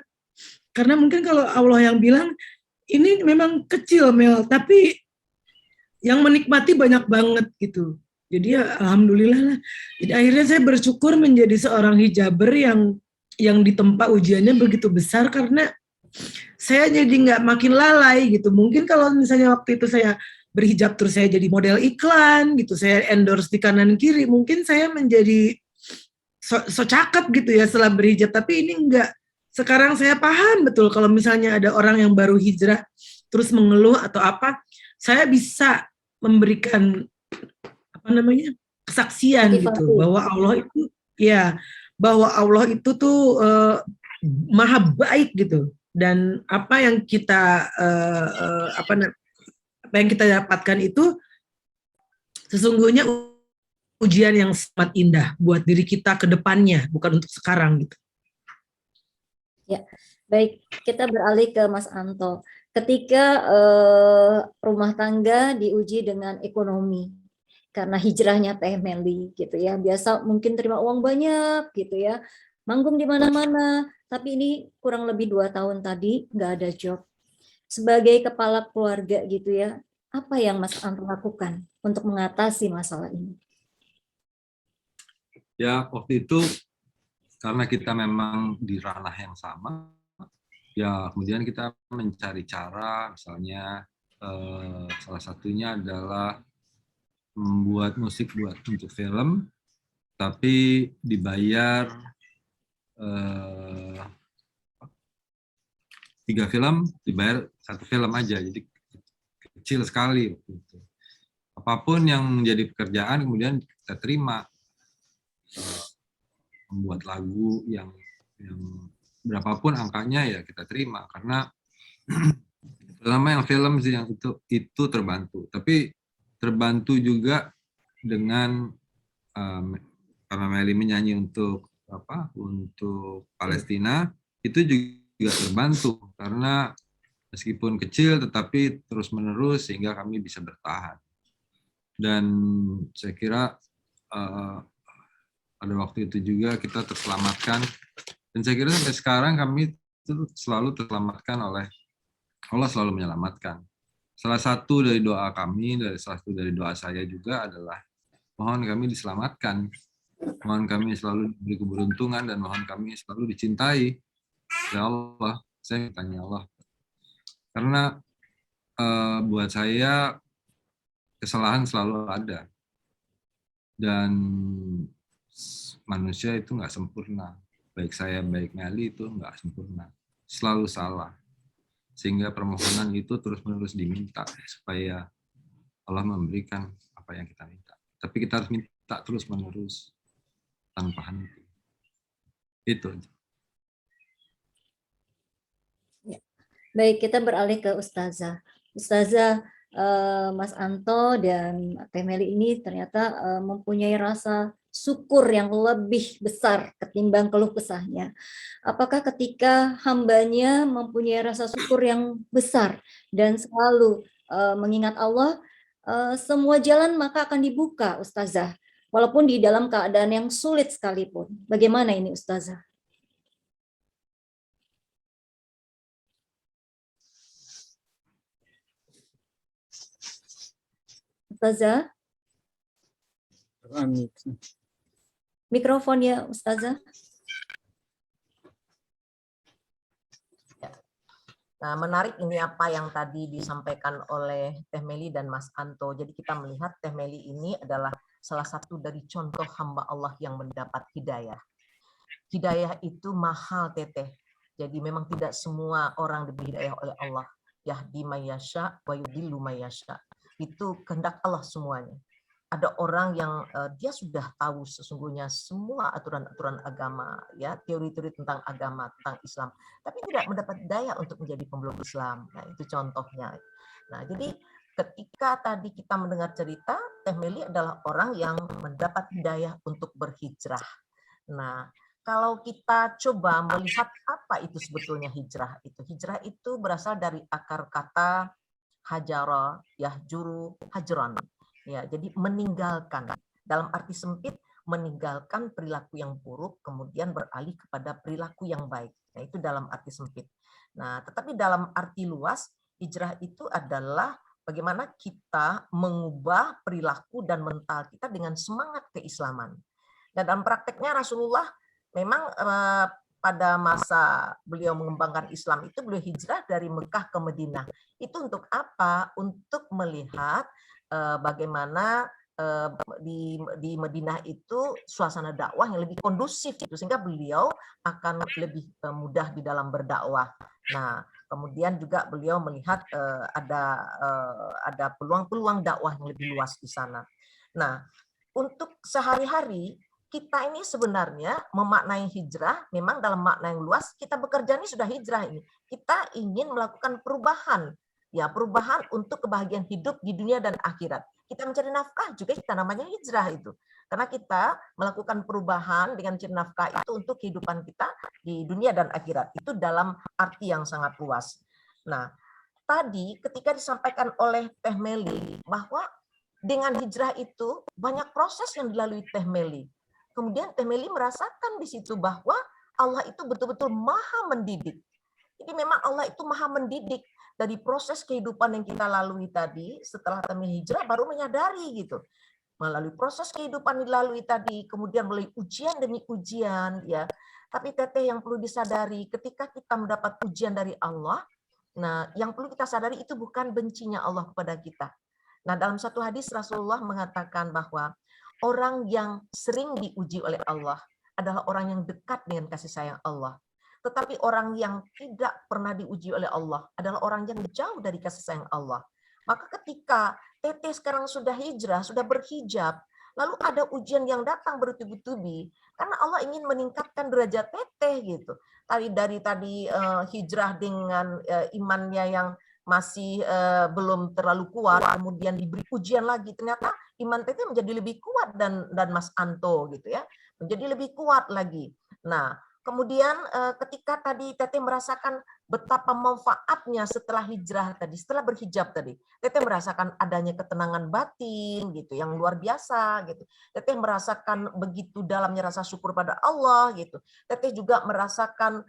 Karena mungkin kalau Allah yang bilang ini memang kecil Mel, tapi yang menikmati banyak banget gitu. Jadi ya alhamdulillah lah. Jadi akhirnya saya bersyukur menjadi seorang hijaber yang ditempa ujiannya begitu besar, karena saya jadi nggak makin lalai gitu. Mungkin kalau misalnya waktu itu saya berhijab terus saya jadi model iklan gitu, saya endorse di kanan kiri, mungkin saya menjadi so cakep gitu ya setelah berhijab. Tapi ini enggak. Sekarang saya paham betul kalau misalnya ada orang yang baru hijrah terus mengeluh atau apa, saya bisa memberikan kesaksian gitu bahwa Allah itu tuh maha baik gitu. Dan apa yang kita dapatkan itu sesungguhnya ujian yang sangat indah buat diri kita ke depannya, bukan untuk sekarang gitu. Ya, baik, kita beralih ke Mas Anto. Ketika rumah tangga diuji dengan ekonomi, karena hijrahnya Teh Meli gitu ya, biasa mungkin terima uang banyak gitu ya, manggung di mana-mana, tapi ini kurang lebih 2 tahun tadi nggak ada job. Sebagai kepala keluarga gitu ya, apa yang Mas Anto lakukan untuk mengatasi masalah ini? Ya waktu itu karena kita memang di ranah yang sama, ya kemudian kita mencari cara, misalnya salah satunya adalah membuat musik untuk film, tapi dibayar 3 film, dibayar 1 film aja, jadi kecil sekali waktu itu. Apapun yang menjadi pekerjaan kemudian kita terima, membuat lagu yang berapapun angkanya ya kita terima, karena terutama yang film sih yang itu terbantu. Tapi terbantu juga dengan karena Meli menyanyi untuk Palestina, itu juga terbantu karena meskipun kecil tetapi terus-menerus sehingga kami bisa bertahan. Dan saya kira pada waktu itu juga kita terselamatkan, dan saya kira sampai sekarang kami itu selalu terselamatkan oleh Allah, selalu menyelamatkan. Salah satu dari doa kami, salah satu dari doa saya juga adalah mohon kami diselamatkan, mohon kami selalu diberi keberuntungan, dan mohon kami selalu dicintai ya Allah. Saya tanya Allah karena buat saya kesalahan selalu ada dan manusia itu nggak sempurna, baik saya baik Meli itu nggak sempurna, selalu salah, sehingga permohonan itu terus-menerus diminta supaya Allah memberikan apa yang kita minta, tapi kita harus minta terus-menerus tanpa henti. Itu. Ya. Baik, kita beralih ke Ustazah. Ustazah, Mas Anto dan Teh Meli ini ternyata mempunyai rasa syukur yang lebih besar ketimbang keluh kesahnya. Apakah ketika hambanya mempunyai rasa syukur yang besar dan selalu mengingat Allah, semua jalan maka akan dibuka, Ustazah, walaupun di dalam keadaan yang sulit sekalipun. Bagaimana ini, Ustazah? Ustazah? Mikrofon ya, Ustazah. Nah, menarik ini apa yang tadi disampaikan oleh Teh Meli dan Mas Anto. Jadi kita melihat Teh Meli ini adalah salah satu dari contoh hamba Allah yang mendapat hidayah. Hidayah itu mahal, Teteh. Jadi memang tidak semua orang diberi hidayah oleh Allah. Yahdi mayyasha wa yudillu mayyasha. Itu kehendak Allah semuanya. Ada orang yang dia sudah tahu sesungguhnya semua aturan-aturan agama, ya, teori-teori tentang agama, tentang Islam, tapi tidak mendapat daya untuk menjadi pemeluk Islam. Nah, itu contohnya. Nah, jadi ketika tadi kita mendengar cerita, Teh Meli adalah orang yang mendapat hidayah untuk berhijrah. Nah, kalau kita coba melihat apa itu sebetulnya hijrah, hijrah itu berasal dari akar kata hajara, yahjuru, hajran. Ya, jadi meninggalkan. Dalam arti sempit, meninggalkan perilaku yang buruk, kemudian beralih kepada perilaku yang baik. Nah, itu dalam arti sempit. Nah, tetapi dalam arti luas, hijrah itu adalah bagaimana kita mengubah perilaku dan mental kita dengan semangat keislaman. Dan dalam prakteknya Rasulullah memang pada masa beliau mengembangkan Islam itu beliau hijrah dari Mekah ke Madinah. Itu untuk apa? Untuk melihat bagaimana di Madinah itu suasana dakwah yang lebih kondusif, sehingga beliau akan lebih mudah di dalam berdakwah. Nah, kemudian juga beliau melihat ada peluang-peluang dakwah yang lebih luas di sana. Nah, untuk sehari-hari kita ini sebenarnya memaknai hijrah, memang dalam makna yang luas, kita bekerja ini sudah hijrah ini. Kita ingin melakukan perubahan, ya, perubahan untuk kebahagiaan hidup di dunia dan akhirat. Kita mencari nafkah juga kita namanya hijrah itu. Karena kita melakukan perubahan dengan mencari nafkah itu untuk kehidupan kita di dunia dan akhirat. Itu dalam arti yang sangat luas. Nah, tadi ketika disampaikan oleh Teh Meli bahwa dengan hijrah itu banyak proses yang dilalui Teh Meli. Kemudian Teh Meli merasakan di situ bahwa Allah itu betul-betul maha mendidik. Jadi memang Allah itu maha mendidik dari proses kehidupan yang kita lalui tadi. Setelah Teh Meli hijrah baru menyadari gitu. Melalui proses kehidupan dilalui tadi, kemudian melalui ujian demi ujian, ya. Tapi Teteh yang perlu disadari ketika kita mendapat ujian dari Allah, nah yang perlu kita sadari itu bukan bencinya Allah kepada kita. Nah, dalam satu hadis Rasulullah mengatakan bahwa orang yang sering diuji oleh Allah adalah orang yang dekat dengan kasih sayang Allah. Tetapi orang yang tidak pernah diuji oleh Allah adalah orang yang jauh dari kasih sayang Allah. Maka ketika Teteh sekarang sudah hijrah, sudah berhijab, lalu ada ujian yang datang bertubi-tubi, karena Allah ingin meningkatkan derajat Teteh gitu. Dari tadi hijrah dengan imannya yang masih belum terlalu kuat, kemudian diberi ujian lagi, ternyata iman Teteh menjadi lebih kuat dan Mas Anto gitu ya. menjadi lebih kuat lagi. Nah, kemudian ketika tadi Teteh merasakan betapa manfaatnya setelah hijrah tadi, setelah berhijab tadi, Teteh merasakan adanya ketenangan batin gitu yang luar biasa gitu. Teteh merasakan begitu dalamnya rasa syukur pada Allah gitu. Teteh juga merasakan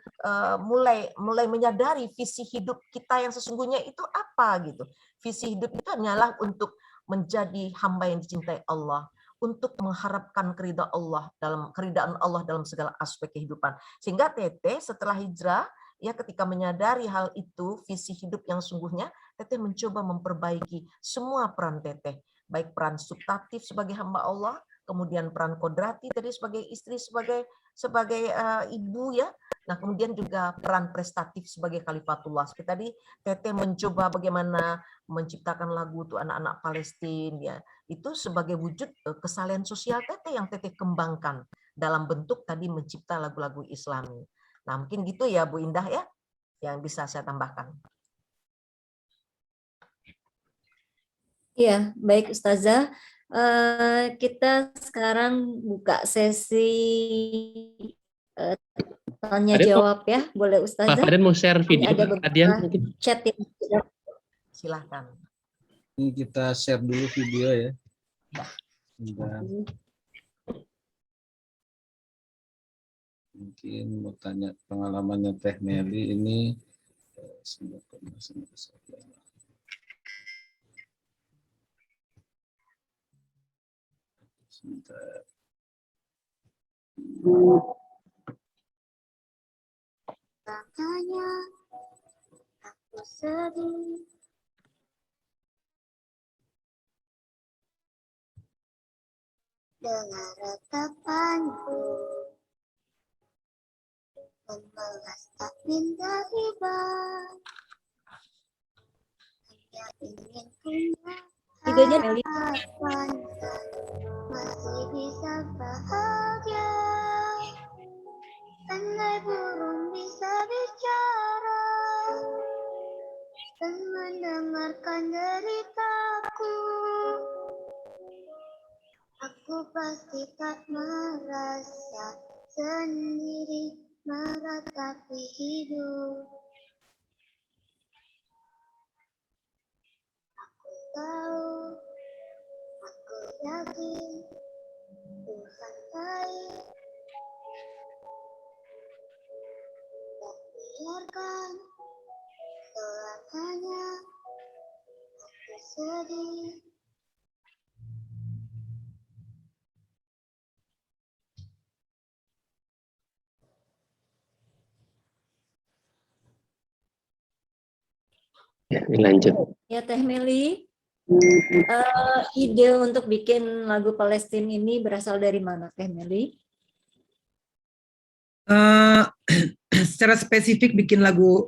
mulai menyadari visi hidup kita yang sesungguhnya itu apa gitu. Visi hidup itu hanyalah untuk menjadi hamba yang dicintai Allah, untuk mengharapkan keridaan Allah dalam segala aspek kehidupan. Sehingga Teteh setelah hijrah, ya ketika menyadari hal itu, visi hidup yang sungguhnya, Teteh mencoba memperbaiki semua peran Teteh, baik peran subtatif sebagai hamba Allah, kemudian peran kodrati tadi sebagai istri, sebagai ibu ya. Nah, kemudian juga peran prestatif sebagai khalifatullah. Seperti tadi Teteh mencoba bagaimana menciptakan lagu untuk anak-anak Palestina ya. Itu sebagai wujud kesalehan sosial Teteh yang Teteh kembangkan dalam bentuk tadi mencipta lagu-lagu Islami. Nah, mungkin gitu ya Bu Indah ya yang bisa saya tambahkan. Iya, baik Ustazah. Kita sekarang buka sesi tanya jawab ya, boleh Ustazah? Pak Farid mau share video ada beberapa mungkin. chat yang Silahkan. Ini kita share dulu video ya. Bentar. Mungkin mau tanya pengalamannya Teh Meli ini. Sebentar. Katanya aku sedih dengan ratapanku, membalas tak minta riba, hanya ingin punya videonya Meli. harapan masih bisa bahagia. Andai burung bisa bicara dan mendengarkan deritaku, aku pasti tak merasa sendiri meratapi hidup. Aku tahu, aku yakin Tuhan baik. Biarkan selamanya aku sedih. Ya, lanjut. Ya Teh Meli, ide untuk bikin lagu Palestina ini berasal dari mana Teh Meli? Secara spesifik bikin lagu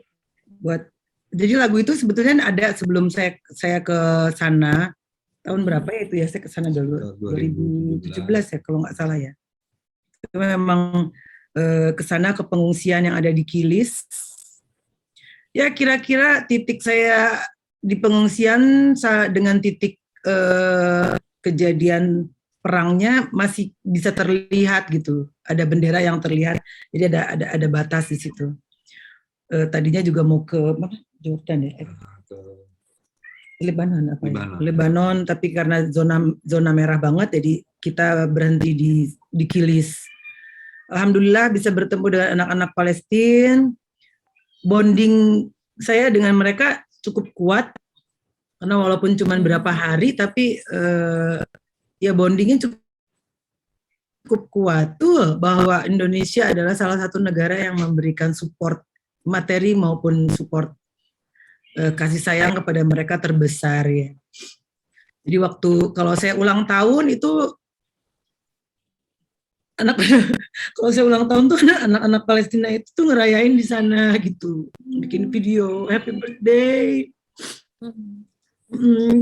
jadi lagu itu sebetulnya ada sebelum saya ke sana tahun berapa ya itu ya, saya ke sana dulu 2017 ya kalau nggak salah ya. Itu memang ke sana ke pengungsian yang ada di Kilis. Ya kira-kira titik saya di pengungsian dengan titik kejadian perangnya masih bisa terlihat gitu, ada bendera yang terlihat, jadi ada batas di situ. Tadinya juga mau ke Jordan ya, Lebanon apa ya? Lebanon, tapi karena zona merah banget, jadi kita berhenti di Kilis. Alhamdulillah bisa bertemu dengan anak-anak Palestina. Bonding saya dengan mereka cukup kuat, karena walaupun cuma berapa hari, tapi ya bondingnya cukup kuat tuh, bahwa Indonesia adalah salah satu negara yang memberikan support materi maupun support kasih sayang kepada mereka terbesar ya. Jadi waktu kalau saya ulang tahun itu kalau saya ulang tahun tuh anak-anak Palestina itu tuh ngerayain di sana gitu, bikin video happy birthday.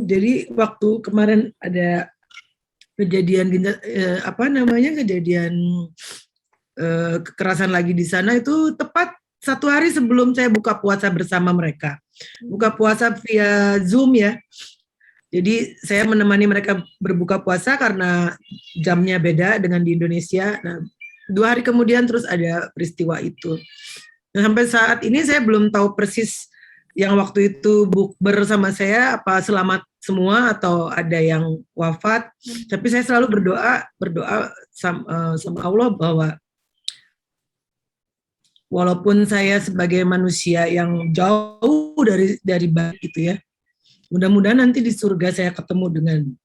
Jadi waktu kemarin ada kejadian kejadian kekerasan lagi di sana, itu tepat 1 hari sebelum saya buka puasa bersama mereka, buka puasa via Zoom ya. Jadi saya menemani mereka berbuka puasa karena jamnya beda dengan di Indonesia. Nah, 2 hari kemudian terus ada peristiwa itu. Nah, sampai saat ini saya belum tahu persis yang waktu itu bukber sama saya apa selamat semua atau ada yang wafat. Tapi saya selalu berdoa sama Allah bahwa walaupun saya sebagai manusia yang jauh dari baik gitu ya, mudah-mudahan nanti di surga saya ketemu Amin.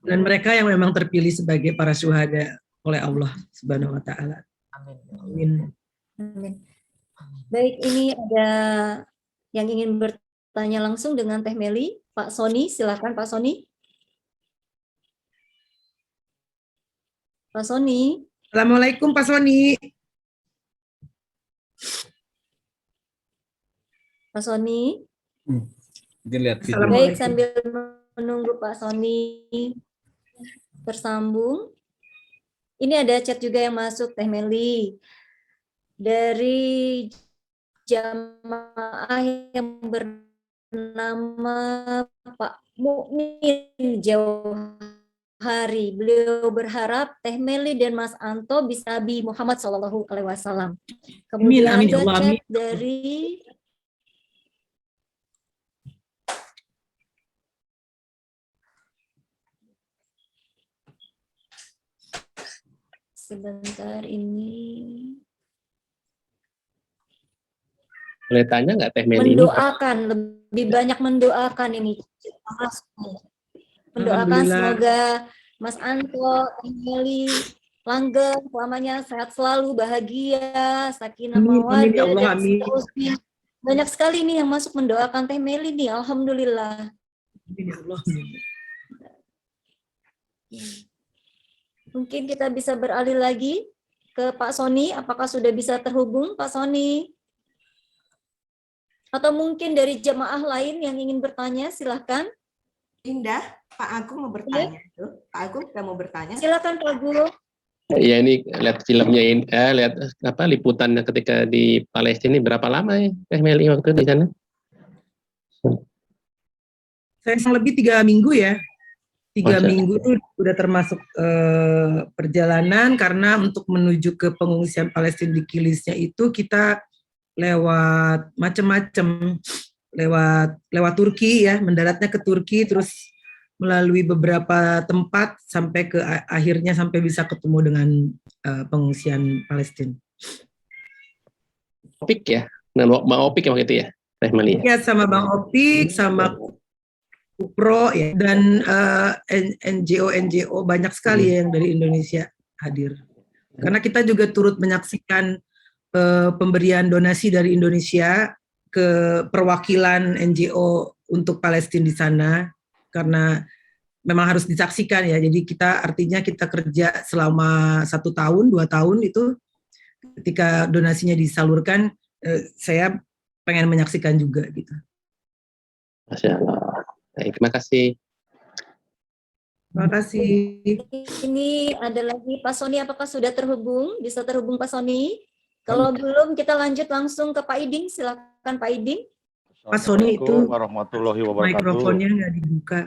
dengan mereka yang memang terpilih sebagai para syuhada oleh Allah Subhanahu wa taala. Amin. Amin. Amin. Baik, ini ada yang ingin bertanya langsung dengan Teh Meli. Pak Soni, silakan Pak Soni. Pak Soni. Assalamualaikum Pak Soni. Pak Soni. Mungkin lihat video. Baik, sambil menunggu Pak Soni tersambung. Ini ada chat juga yang masuk, Teh Meli. Dari jamaah yang bernama Pak Mukmin Jauhari. Beliau berharap Teh Meli dan Mas Anto bisa Nabi Muhammad SAW. Kemudian Amin, ada Allah, chat amin. dari sebentar ini. Boleh tanya nggak Teh Meli ini? Mendoakan, lebih banyak mendoakan ini. Mendoakan Alhamdulillah. semoga Mas Anto, Teh Meli, langgeng selamanya sehat selalu, bahagia, sakinah Amin, amin, ya mawaddah Allah, dan amin. seterusnya. Banyak sekali nih yang masuk mendoakan Teh Meli nih, alhamdulillah. Amin, ya Allah, amin. Mungkin kita bisa beralih lagi ke Pak Soni. Apakah sudah bisa terhubung Pak Soni? Atau mungkin dari jemaah lain yang ingin bertanya, silahkan. Indah, Pak Agung mau bertanya. Pak Agung sudah mau bertanya. Silakan Pak Guru. Ya ini lihat filmnya ini, lihat apa liputannya ketika di Palestina, berapa lama ya Teh Meli waktu di sana? Saya lebih 3 minggu ya. 3 Masa. minggu itu udah termasuk perjalanan karena untuk menuju ke pengungsian Palestina di Kilisnya itu kita lewat macam-macam, lewat Turki ya, mendaratnya ke Turki terus melalui beberapa tempat sampai ke akhirnya sampai bisa ketemu dengan pengungsian Palestina. Opik ya, nah Bang Opik waktu itu ya Teh Meli. Ya sama Bang Opik, sama Kupro ya, dan NGO banyak sekali yang dari Indonesia hadir. Karena kita juga turut menyaksikan pemberian donasi dari Indonesia ke perwakilan NGO untuk Palestina di sana, karena memang harus disaksikan ya. Jadi artinya kita kerja selama 1 tahun, 2 tahun itu ketika donasinya disalurkan, saya pengen menyaksikan juga gitu. Masya Allah. Baik, terima kasih. Terima kasih. Ini ada lagi Pak Soni, apakah sudah terhubung? Bisa terhubung Pak Soni? Kalau belum, kita lanjut langsung ke Pak Iding. Silakan Pak Iding. Pak Soni itu warahmatullahi wabarakatuh. mikrofonnya nggak dibuka.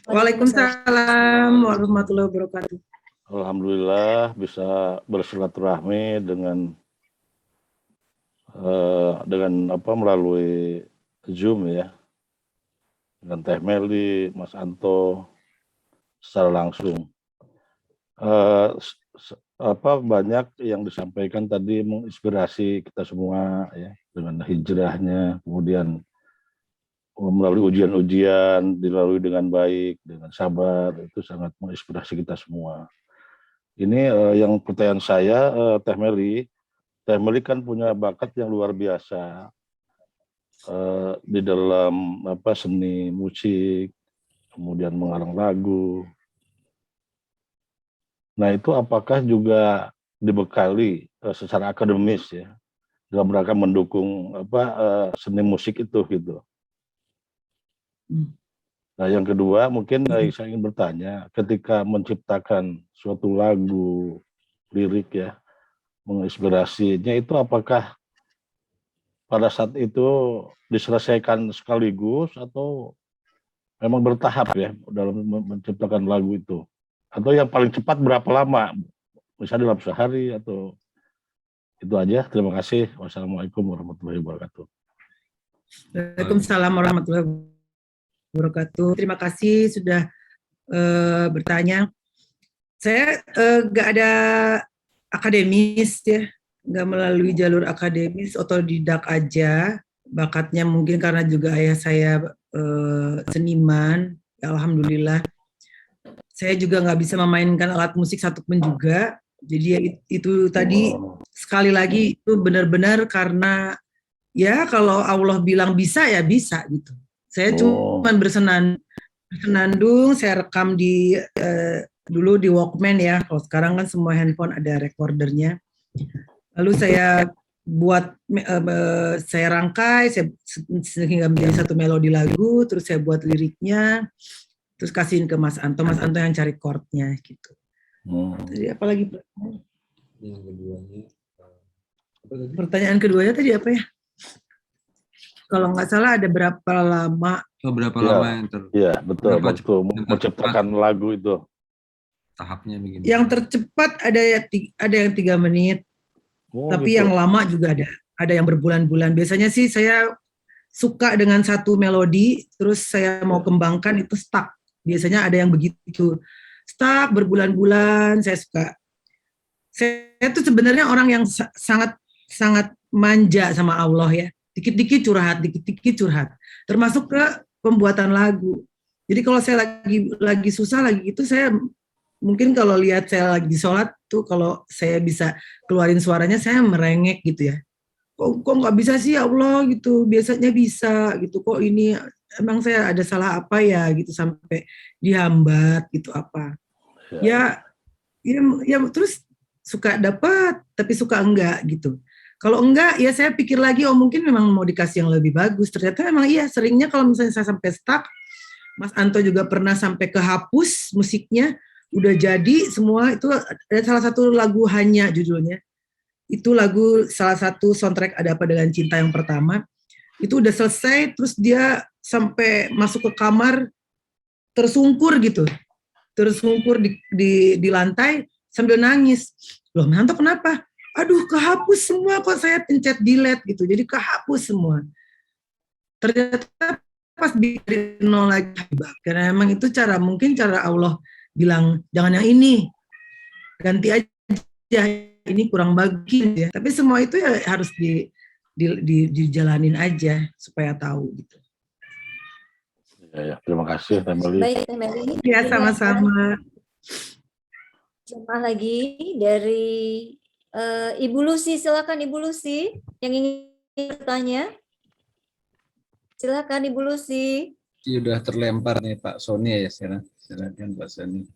Waalaikumsalam warahmatullahi wabarakatuh. Alhamdulillah bisa bersilaturahmi dengan melalui Zoom ya, dengan Teh Meli, Mas Anto secara langsung. Banyak yang disampaikan tadi menginspirasi kita semua ya, dengan hijrahnya, kemudian melalui ujian-ujian dilalui dengan baik, dengan sabar, itu sangat menginspirasi kita semua. Ini yang pertanyaan saya, Teh Meli kan punya bakat yang luar biasa di dalam seni musik, kemudian mengarang lagu. Nah itu apakah juga dibekali secara akademis ya dalam rangka mendukung seni musik itu gitu. Nah yang kedua mungkin saya ingin bertanya, ketika menciptakan suatu lagu lirik ya, menginspirasinya itu apakah pada saat itu diselesaikan sekaligus atau memang bertahap ya dalam menciptakan lagu itu? Atau yang paling cepat berapa lama? Misalnya dalam sehari atau itu aja. Terima kasih. Wassalamualaikum warahmatullahi wabarakatuh. Waalaikumsalam warahmatullahi wabarakatuh. Terima kasih sudah bertanya. Saya nggak ada akademis ya, nggak melalui jalur akademis, otodidak aja. Bakatnya mungkin karena juga ayah saya seniman, alhamdulillah. Saya juga nggak bisa memainkan alat musik satupun juga. Jadi ya itu tadi sekali lagi itu benar-benar karena ya kalau Allah bilang bisa ya bisa gitu. Saya cuma bersenandung, saya rekam di dulu di Walkman ya. Kalau sekarang kan semua handphone ada recordernya. Lalu saya buat, saya rangkai sehingga menjadi satu melodi lagu, terus saya buat liriknya, terus kasihin ke Mas Anto yang cari chordnya gitu. Jadi apalagi Yang keduanya, pertanyaan keduanya tadi apa ya? Kalau nggak salah ada berapa lama? berapa lama yang Iya, betul. Waktu menciptakan lagu itu. tahapnya begini? Yang tercepat ada yang 3 menit, tapi gitu. yang lama juga ada yang berbulan-bulan. Biasanya sih saya suka dengan satu melodi, terus saya mau kembangkan itu stuck. Biasanya ada yang begitu, stuck berbulan-bulan. Saya suka. Saya tuh sebenarnya orang yang sangat manja sama Allah ya. Dikit-dikit curhat. Termasuk ke pembuatan lagu. Jadi kalau saya lagi susah lagi itu, saya mungkin kalau lihat saya lagi sholat tuh, kalau saya bisa keluarin suaranya, saya merengek gitu ya. Kok nggak bisa sih ya Allah gitu, biasanya bisa gitu, kok ini emang saya ada salah apa ya gitu, sampai dihambat gitu apa. Ya terus suka dapat, tapi suka enggak gitu. Kalau enggak, ya saya pikir lagi, oh mungkin memang mau dikasih yang lebih bagus. Ternyata memang iya, seringnya kalau misalnya saya sampai stuck, Mas Anto juga pernah sampai kehapus musiknya, udah jadi semua, itu ada salah satu lagu Hanya judulnya. Itu lagu salah satu soundtrack Ada Apa Dengan Cinta yang pertama. Itu udah selesai, terus dia sampai masuk ke kamar, tersungkur gitu. Tersungkur di lantai sambil nangis. Loh, Mas Anto kenapa? Aduh, kehapus semua kok, saya pencet delete gitu. Jadi kehapus semua. Ternyata pas dari nol lagi, karena memang itu mungkin cara Allah bilang jangan yang ini, ganti aja, ini kurang bagus ya. Tapi semua itu ya harus dijalanin aja supaya tahu gitu. Ya, terima kasih Temeli. Baik, Temeli. Ya, sama-sama. Jemaah lagi dari Ibu Lucy, silakan Ibu Lucy yang ingin bertanya. Silakan Ibu Lucy. Sudah terlempar nih Pak Sony ya, silakan Pak Sony.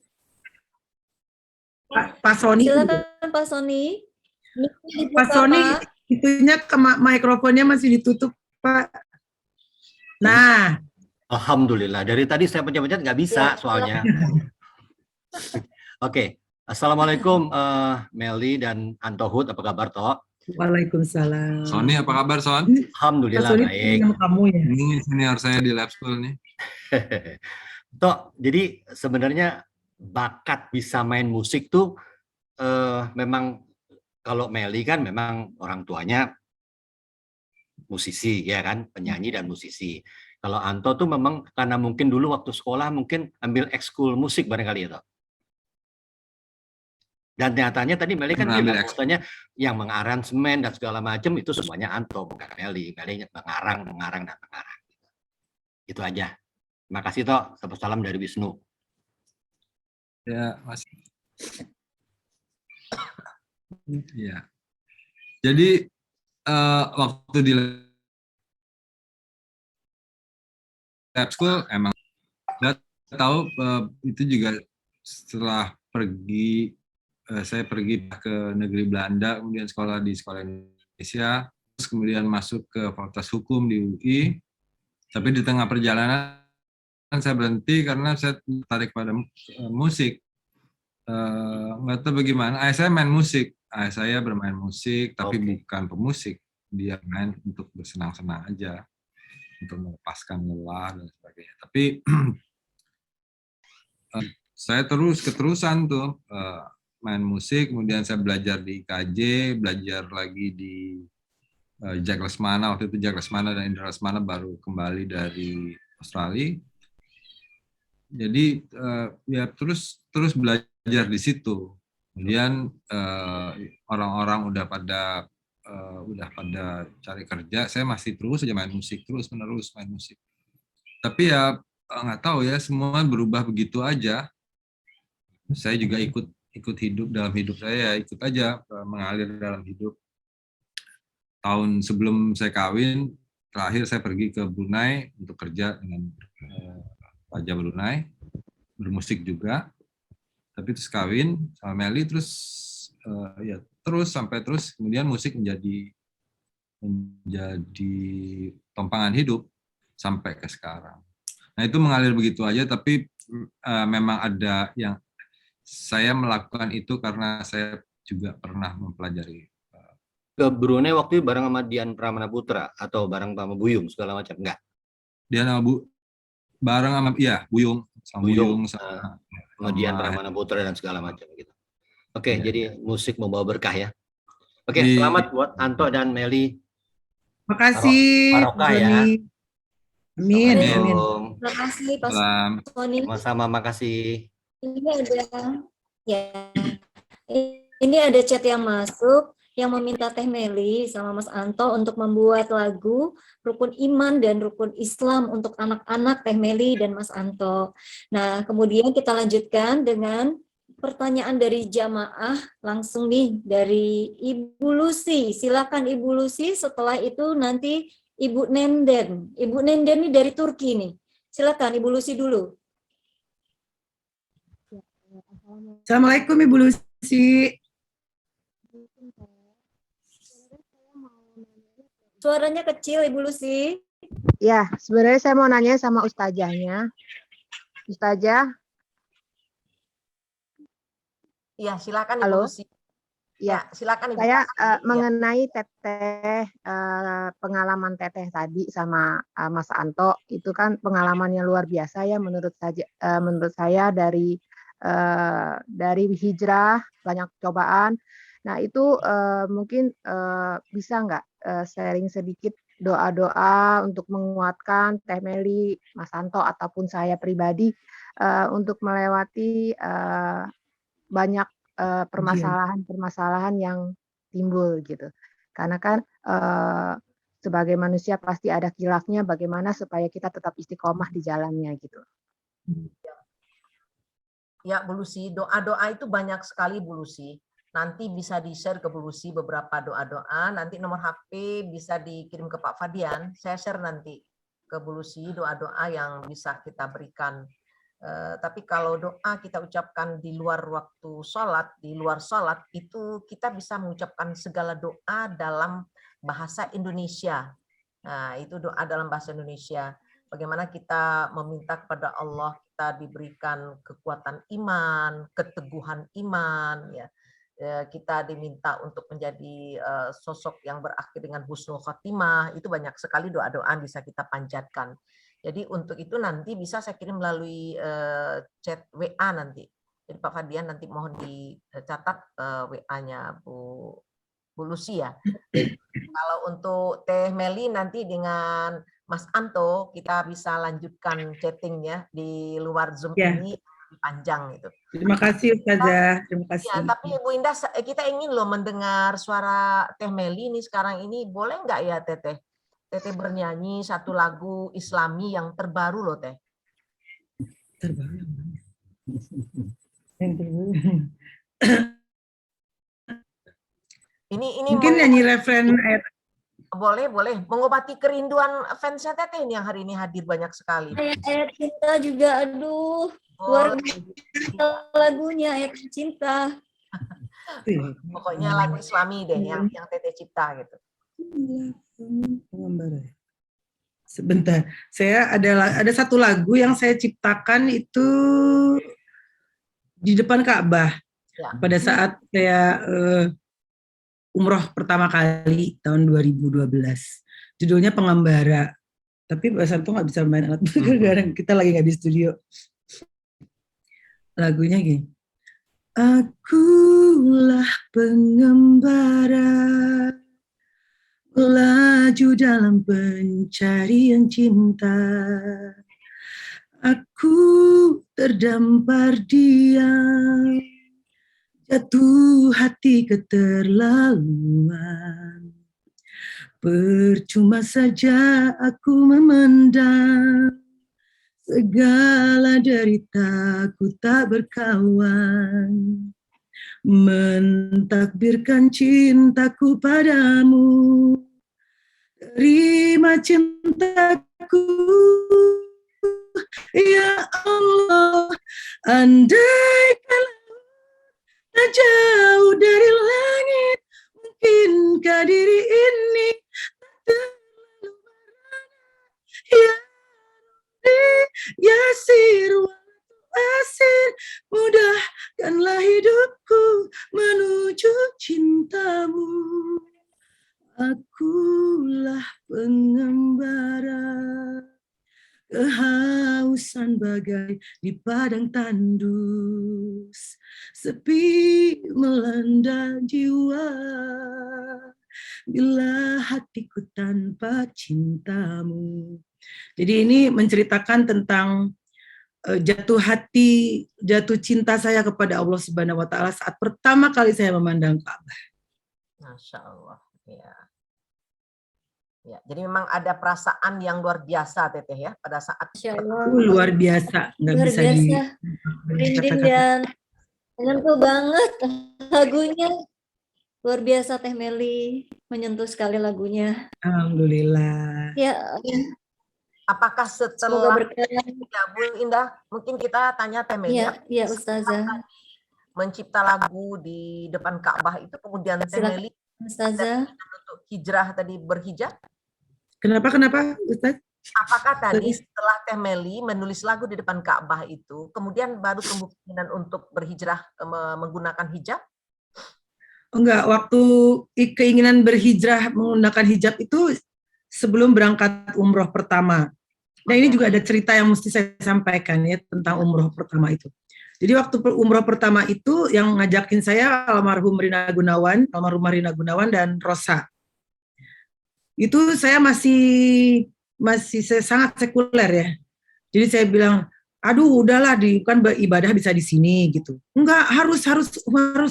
Pak Sony. Silakan Pak Sony. Pak Sony, itunya mikrofonnya masih ditutup, Pak. Nah. Alhamdulillah, dari tadi saya pencet-pencet nggak bisa soalnya. Oke. Assalamualaikum Meli dan Antohut, apa kabar Toh? Waalaikumsalam. Sony, apa kabar Son? Alhamdulillah baik. Kamu ya. Ini senior saya di lab school nih. Toh, jadi sebenarnya bakat bisa main musik tuh memang kalau Meli kan memang orang tuanya musisi ya kan, penyanyi dan musisi. Kalau Anto tuh memang karena mungkin dulu waktu sekolah mungkin ambil ekskul musik barangkali ya Toh. Dan nyatanya tadi Meli kan bilang katanya yang mengaransemen dan segala macam itu semuanya Anto, bukan Meli. Meli mengarang dan mengarang. Itu aja. Terima kasih Toh. Salam dari Wisnu. Ya, Mas. Ya. Jadi waktu di lab school emang saya tahu itu juga setelah saya pergi ke negeri Belanda, kemudian sekolah di sekolah Indonesia, terus kemudian masuk ke Fakultas Hukum di UI. Tapi di tengah perjalanan saya berhenti karena saya tertarik pada musik. Nggak tahu bagaimana. Ayah saya main musik. Ayah saya bermain musik, tapi bukan pemusik. Dia main untuk bersenang-senang aja. untuk melepaskan lelah dan sebagainya. Tapi saya keterusan tuh main musik, kemudian saya belajar di IKJ, belajar lagi di Jack Lesmana, waktu itu Jack Lesmana dan Indra Lesmana baru kembali dari Australia. Jadi ya terus belajar di situ. Kemudian orang-orang udah pada cari kerja, saya masih terus aja main musik, terus menerus main musik. Tapi ya nggak tahu ya, semua berubah begitu aja. Saya juga ikut hidup dalam hidup saya, ikut aja mengalir dalam hidup. Tahun sebelum saya kawin, terakhir saya pergi ke Brunei untuk kerja dengan Raja Brunei, bermusik juga. Tapi terus kawin sama Meli, terus ya terus kemudian musik menjadi tompangan hidup sampai ke sekarang. Nah itu mengalir begitu aja, tapi memang ada yang saya melakukan itu karena saya juga pernah mempelajari. Ke Brunei waktu itu bareng sama Dian Pramana Putra atau bareng sama Buyung segala macam? Enggak. Dian sama bareng sama Buyung sama Dian Pramana Putra dan segala macam gitu. Oke, jadi musik membawa berkah ya. Oke, selamat buat Anto dan Meli. Makasih. Barokah ya. Amin. Terima kasih Pak Sony. Sama-sama, makasih. Ini ada chat yang masuk yang meminta Teh Meli sama Mas Anto untuk membuat lagu Rukun Iman dan Rukun Islam untuk anak-anak Teh Meli dan Mas Anto. Nah, kemudian kita lanjutkan dengan pertanyaan dari jamaah langsung nih dari Ibu Lucy. Silakan Ibu Lucy, setelah itu nanti Ibu Nenden. Ibu Nenden ini dari Turki nih. Silakan Ibu Lucy dulu. Assalamualaikum Ibu Lucy. Suaranya kecil Ibu Lucy. Ya, sebenarnya saya mau nanya sama ustazahnya. Ustazah. Iya, silakan Ibu Halo. Lucy. Ya, silakan Ibu. Saya mengenai Teteh, pengalaman Teteh tadi sama Mas Anto, itu kan pengalamannya luar biasa ya menurut saya dari hijrah, banyak cobaan. Nah itu mungkin bisa nggak sharing sedikit doa-doa untuk menguatkan Teh Meli, Mas Anto ataupun saya pribadi untuk melewati banyak permasalahan-permasalahan yang timbul gitu. Karena kan sebagai manusia pasti ada khilafnya, bagaimana supaya kita tetap istiqomah di jalannya gitu. Ya, Bu Lucy, doa-doa itu banyak sekali Bu Lucy. Nanti bisa di-share ke Bu Lucy beberapa doa-doa, nanti nomor HP bisa dikirim ke Pak Fadian, saya share nanti ke Bu Lucy doa-doa yang bisa kita berikan. Tapi kalau doa kita ucapkan di luar waktu sholat, di luar sholat, itu kita bisa mengucapkan segala doa dalam bahasa Indonesia. Nah, itu doa dalam bahasa Indonesia. Bagaimana kita meminta kepada Allah, kita diberikan kekuatan iman, keteguhan iman, ya. Kita diminta untuk menjadi sosok yang berakhir dengan husnul khotimah. Itu banyak sekali doa-doa yang bisa kita panjatkan. Jadi untuk itu nanti bisa saya kirim melalui chat WA nanti. Jadi Pak Fadian nanti mohon dicatat WA-nya Bu Lucy ya. Kalau untuk Teh Meli nanti dengan Mas Anto kita bisa lanjutkan chattingnya di luar Zoom ini panjang itu. Terima kasih Ustazah. Terima kasih. Ya, tapi Bu Indah, kita ingin loh mendengar suara Teh Meli ini sekarang ini. Boleh nggak ya Teteh? Teteh bernyanyi satu lagu Islami yang terbaru loh Teh. Terbaru. Ini mungkin nyanyi referen ayat. Boleh. Mengobati kerinduan fansnya Teteh ini yang hari ini hadir banyak sekali. Ayat cinta juga, aduh. Luar biasa lagunya, ayat cinta. Pokoknya lagu Islami deh yang Teteh cipta gitu. Sebentar, saya ada satu lagu yang saya ciptakan itu di depan Ka'bah pada saat saya umroh pertama kali tahun 2012. Judulnya Pengembara. Tapi Pak Santo nggak bisa main alat musik karena kita lagi nggak di studio. Lagunya gini. Akulah pengembara, melaju dalam pencarian cinta. Aku terdampar diam, jatuh hati keterlaluan. Percuma saja aku memendam segala deritaku tak berkawan. Mentakbirkan cintaku padamu, terima cintaku ya Allah. Andai kalau tak jauh dari langit, mungkinkah diri ini terlalu merana. Ya Yasir asir, mudahkanlah hidupku menuju cintamu. Akulah pengembara, kehausan bagai di padang tandus, sepi melanda jiwa bila hatiku tanpa cintamu. Jadi ini menceritakan tentang jatuh hati, jatuh cinta saya kepada Allah Subhanahu wa Ta'ala saat pertama kali saya memandang Ka'bah. Masya Allah. Ya. Ya, jadi memang ada perasaan yang luar biasa, Teteh ya, pada saat Luar biasa, nggak Luar bisa biasa. Merinding dan menyentuh banget lagunya. Luar biasa Teh Meli, menyentuh sekali lagunya. Alhamdulillah. Ya. Apakah setelah ya Bu Indah, mungkin kita tanya Teh Meli. Iya, Ustazah. Mencipta lagu di depan Ka'bah itu kemudian Teh Meli Ustazah untuk hijrah tadi berhijab. Kenapa Ustaz? Apakah tadi setelah Teh Meli menulis lagu di depan Ka'bah itu kemudian baru tumbuh keinginan untuk berhijrah menggunakan hijab? Enggak, waktu keinginan berhijrah menggunakan hijab itu sebelum berangkat umroh pertama. Nah ini juga ada cerita yang mesti saya sampaikan ya tentang umroh pertama itu. Jadi waktu umroh pertama itu yang ngajakin saya almarhum Rina Gunawan, almarhumah Rina Gunawan dan Rosa. Itu saya masih sangat sekuler ya. Jadi saya bilang, aduh udahlah kan ibadah bisa di sini gitu. Enggak, harus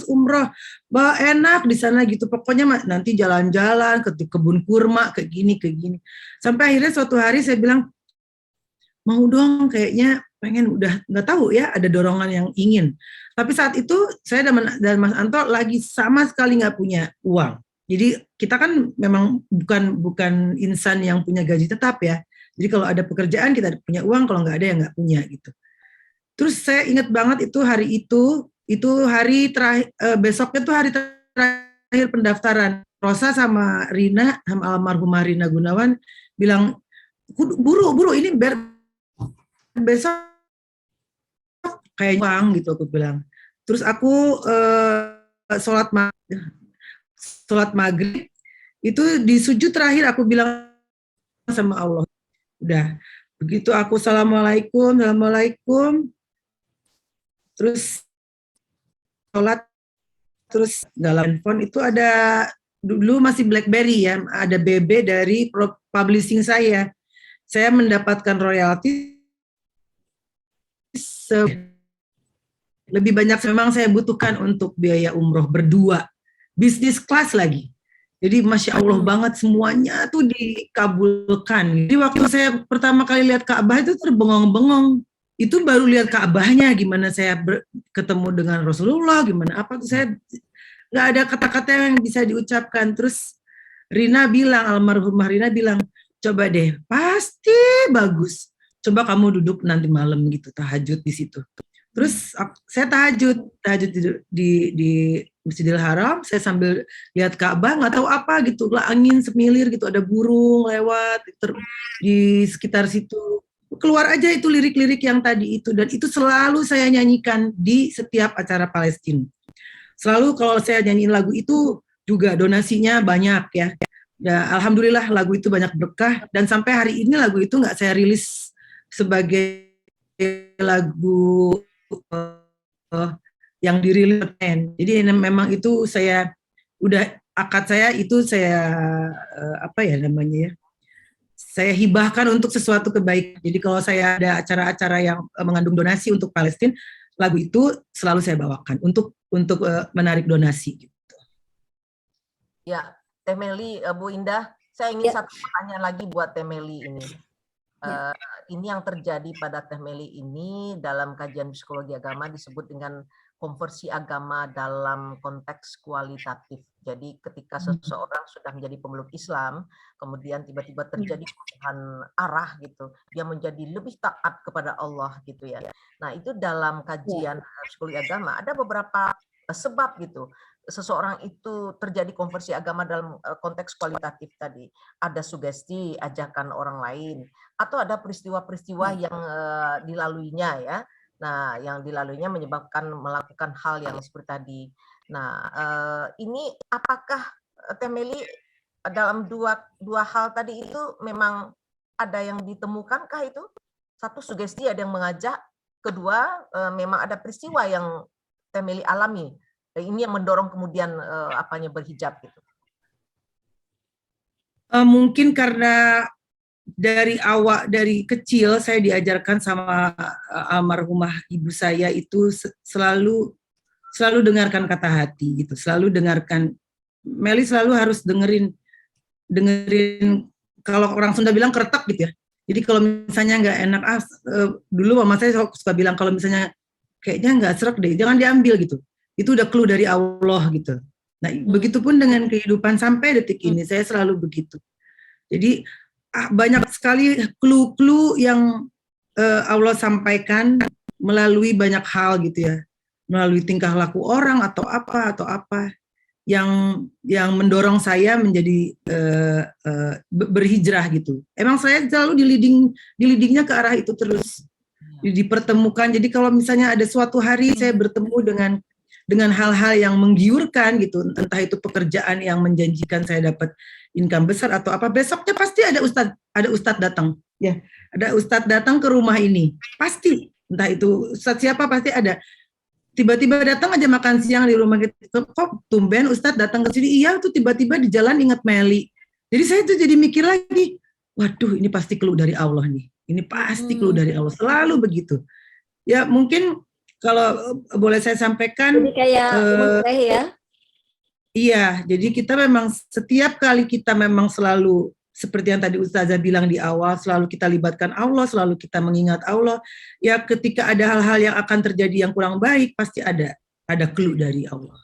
umroh. Bah, enak di sana gitu. Pokoknya nanti jalan-jalan ke kebun kurma kayak gini. Sampai akhirnya suatu hari saya bilang, mau dong kayaknya pengen, udah nggak tahu ya ada dorongan yang ingin. Tapi saat itu saya dan Mas Anto lagi sama sekali nggak punya uang. Jadi kita kan memang bukan insan yang punya gaji tetap ya. Jadi kalau ada pekerjaan kita punya uang, kalau nggak ada ya nggak punya gitu. Terus saya ingat banget itu hari terakhir, besoknya tuh hari terakhir pendaftaran. Rosa sama Rina, sama almarhumah Rina Gunawan bilang, buru ini besok kayak uang gitu aku bilang. Terus aku sholat maghrib itu di sujud terakhir aku bilang sama Allah. Udah, begitu aku assalamualaikum, terus sholat, terus dalam handphone itu ada, dulu masih BlackBerry ya, ada BB dari publishing saya mendapatkan royalti lebih banyak memang saya butuhkan untuk biaya umroh berdua, bisnis kelas lagi. Jadi Masya Allah banget semuanya tuh dikabulkan. Jadi waktu saya pertama kali lihat Ka'bah itu terbengong-bengong. Itu baru lihat Ka'bahnya, gimana saya ketemu dengan Rasulullah, gimana apa tuh saya nggak ada kata-kata yang bisa diucapkan. Terus Rina bilang, almarhumah Rina bilang, coba deh, pasti bagus. Coba kamu duduk nanti malam gitu, tahajud di situ. Terus saya tahajud di Masjidil Haram, saya sambil lihat Ka'bah, nggak tahu apa gitu, lah angin semilir gitu, ada burung lewat di sekitar situ. Keluar aja itu lirik-lirik yang tadi itu, dan itu selalu saya nyanyikan di setiap acara Palestina. Selalu kalau saya nyanyiin lagu itu juga donasinya banyak ya. Ya, alhamdulillah lagu itu banyak berkah, dan sampai hari ini lagu itu nggak saya rilis sebagai lagu yang dirilis. Jadi memang itu saya udah akad saya itu saya apa ya namanya ya, saya hibahkan untuk sesuatu kebaikan. Jadi kalau saya ada acara-acara yang mengandung donasi untuk Palestina, lagu itu selalu saya bawakan untuk menarik donasi. Gitu. Ya, Teh Meli, Bu Indah, saya ingin satu pertanyaan lagi buat Teh Meli ini. Ini yang terjadi pada Teh Meli ini dalam kajian psikologi agama disebut dengan konversi agama dalam konteks kualitatif. Jadi ketika seseorang sudah menjadi pemeluk Islam, kemudian tiba-tiba terjadi perubahan arah gitu, dia menjadi lebih taat kepada Allah gitu ya. Nah, itu dalam kajian psikologi agama ada beberapa sebab gitu. Seseorang itu terjadi konversi agama dalam konteks kualitatif tadi. Ada sugesti, ajakan orang lain, atau ada peristiwa-peristiwa yang dilaluinya ya. Nah, yang dilaluinya menyebabkan melakukan hal yang seperti tadi. Nah, ini apakah Teh Meli dalam dua hal tadi itu memang ada yang ditemukankah itu? Satu, sugesti ada yang mengajak. Kedua, memang ada peristiwa yang Teh Meli alami. Ini yang mendorong kemudian berhijab gitu. Mungkin karena dari kecil saya diajarkan sama almarhumah ibu saya itu selalu dengarkan kata hati gitu, selalu dengarkan. Meli selalu harus dengerin kalau orang Sunda bilang keretak gitu ya. Jadi kalau misalnya nggak enak, dulu mama saya suka bilang kalau misalnya kayaknya nggak serak deh, jangan diambil gitu. Itu udah clue dari Allah gitu. Nah, begitupun dengan kehidupan sampai detik ini, saya selalu begitu. Jadi banyak sekali clue-clue yang Allah sampaikan melalui banyak hal gitu ya, melalui tingkah laku orang atau apa yang mendorong saya menjadi berhijrah gitu. Emang saya selalu dilidingnya ke arah itu terus, dipertemukan. Jadi kalau misalnya ada suatu hari saya bertemu dengan hal-hal yang menggiurkan gitu, entah itu pekerjaan yang menjanjikan saya dapat income besar atau apa, besoknya pasti ada ustadz datang ya, ada ustadz datang ke rumah ini, pasti, entah itu ustadz siapa, pasti ada. Tiba-tiba datang aja makan siang di rumah kita, kok tumben ustadz datang ke sini? Iya, tuh tiba-tiba di jalan ingat Meli. Jadi saya tuh jadi mikir lagi, waduh ini pasti clue dari Allah nih, ini pasti clue dari Allah, selalu begitu. Ya mungkin kalau boleh saya sampaikan, jadi kayak ya. Iya, jadi kita memang setiap kali kita memang selalu seperti yang tadi Ustazah bilang di awal, selalu kita libatkan Allah, selalu kita mengingat Allah. Ya ketika ada hal-hal yang akan terjadi yang kurang baik, pasti ada clue dari Allah.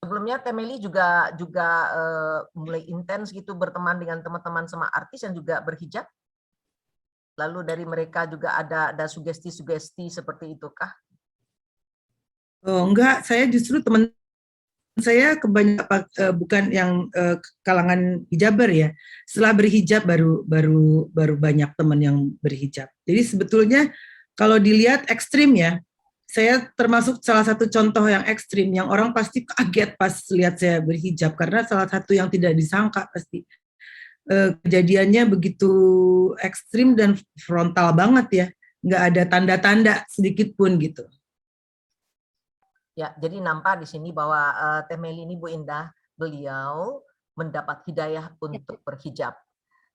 Sebelumnya Teh Meli juga mulai intens gitu berteman dengan teman-teman sama artis yang juga berhijab. Lalu dari mereka juga ada sugesti-sugesti seperti itu kah? Oh enggak, saya justru teman saya kebanyakan bukan yang kalangan hijaber ya. Setelah berhijab baru banyak teman yang berhijab. Jadi sebetulnya kalau dilihat ekstrim ya, saya termasuk salah satu contoh yang ekstrim yang orang pasti kaget pas lihat saya berhijab, karena salah satu yang tidak disangka pasti kejadiannya begitu ekstrim dan frontal banget ya, nggak ada tanda-tanda sedikit pun gitu. Ya, jadi nampak di sini bahwa Teh Meli ini Bu Indah, beliau mendapat hidayah untuk berhijab,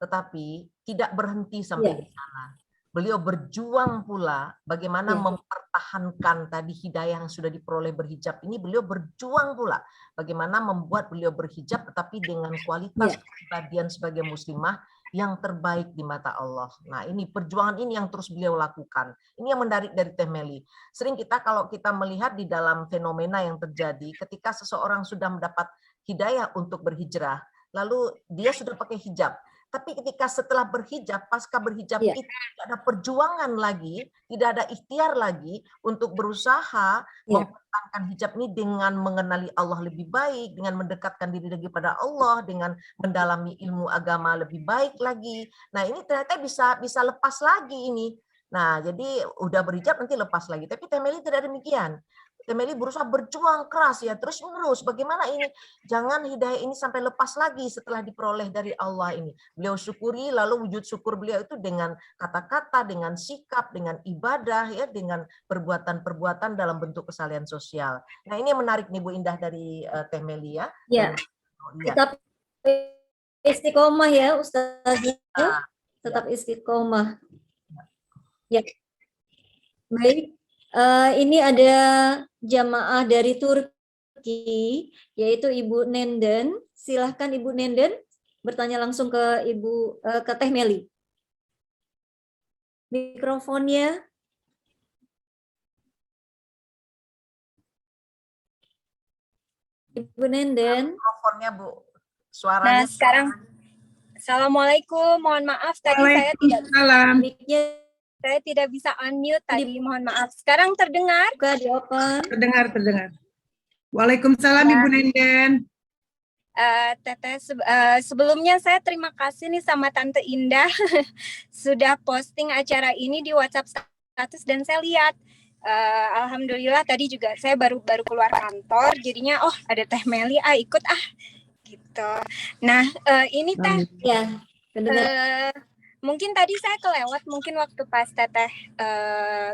tetapi tidak berhenti sampai di sana. Beliau berjuang pula bagaimana mempertahankan tadi hidayah yang sudah diperoleh berhijab ini. Beliau berjuang pula bagaimana membuat beliau berhijab tetapi dengan kualitas kepribadian sebagai muslimah yang terbaik di mata Allah. Nah, ini perjuangan ini yang terus beliau lakukan. Ini yang menarik dari Teh Meli. Sering kalau kita melihat di dalam fenomena yang terjadi ketika seseorang sudah mendapat hidayah untuk berhijrah, lalu dia sudah pakai hijab. Tapi ketika setelah berhijab, pasca berhijab itu tidak ada perjuangan lagi, tidak ada ikhtiar lagi untuk berusaha mempertahankan hijab ini dengan mengenali Allah lebih baik, dengan mendekatkan diri lagi pada Allah, dengan mendalami ilmu agama lebih baik lagi. Nah ini ternyata bisa lepas lagi ini. Nah jadi udah berhijab nanti lepas lagi. Tapi Teh Meli tidak demikian. Teh Meli berusaha berjuang keras ya, terus menerus. Bagaimana ini? Jangan hidayah ini sampai lepas lagi setelah diperoleh dari Allah ini. Beliau syukuri, lalu wujud syukur beliau itu dengan kata-kata, dengan sikap, dengan ibadah, ya, dengan perbuatan-perbuatan dalam bentuk kesalian sosial. Nah ini yang menarik nih Bu Indah dari Teh Meli ya. Ya, Ya. tetap istiqomah ya Ustaz. Ya. Tetap istiqomah. Ya, baik. Ini ada jamaah dari Turki, yaitu Ibu Nenden. Silahkan Ibu Nenden bertanya langsung ke ke Teh Meli. Mikrofonnya. Ibu Nenden. Mikrofonnya Bu. Suaranya. Nah sekarang, Assalamualaikum, mohon maaf tadi saya tidak saya tidak bisa unmute tadi, mohon maaf. Sekarang terdengar? Terdengar. Waalaikumsalam Ibu Nenden. Teteh, sebelumnya saya terima kasih nih sama Tante Indah sudah posting acara ini di WhatsApp status dan saya lihat alhamdulillah tadi juga saya baru keluar kantor jadinya ada Teh Meli ikut gitu. Nah ini Teh ya mungkin tadi saya kelewat mungkin waktu pas Teteh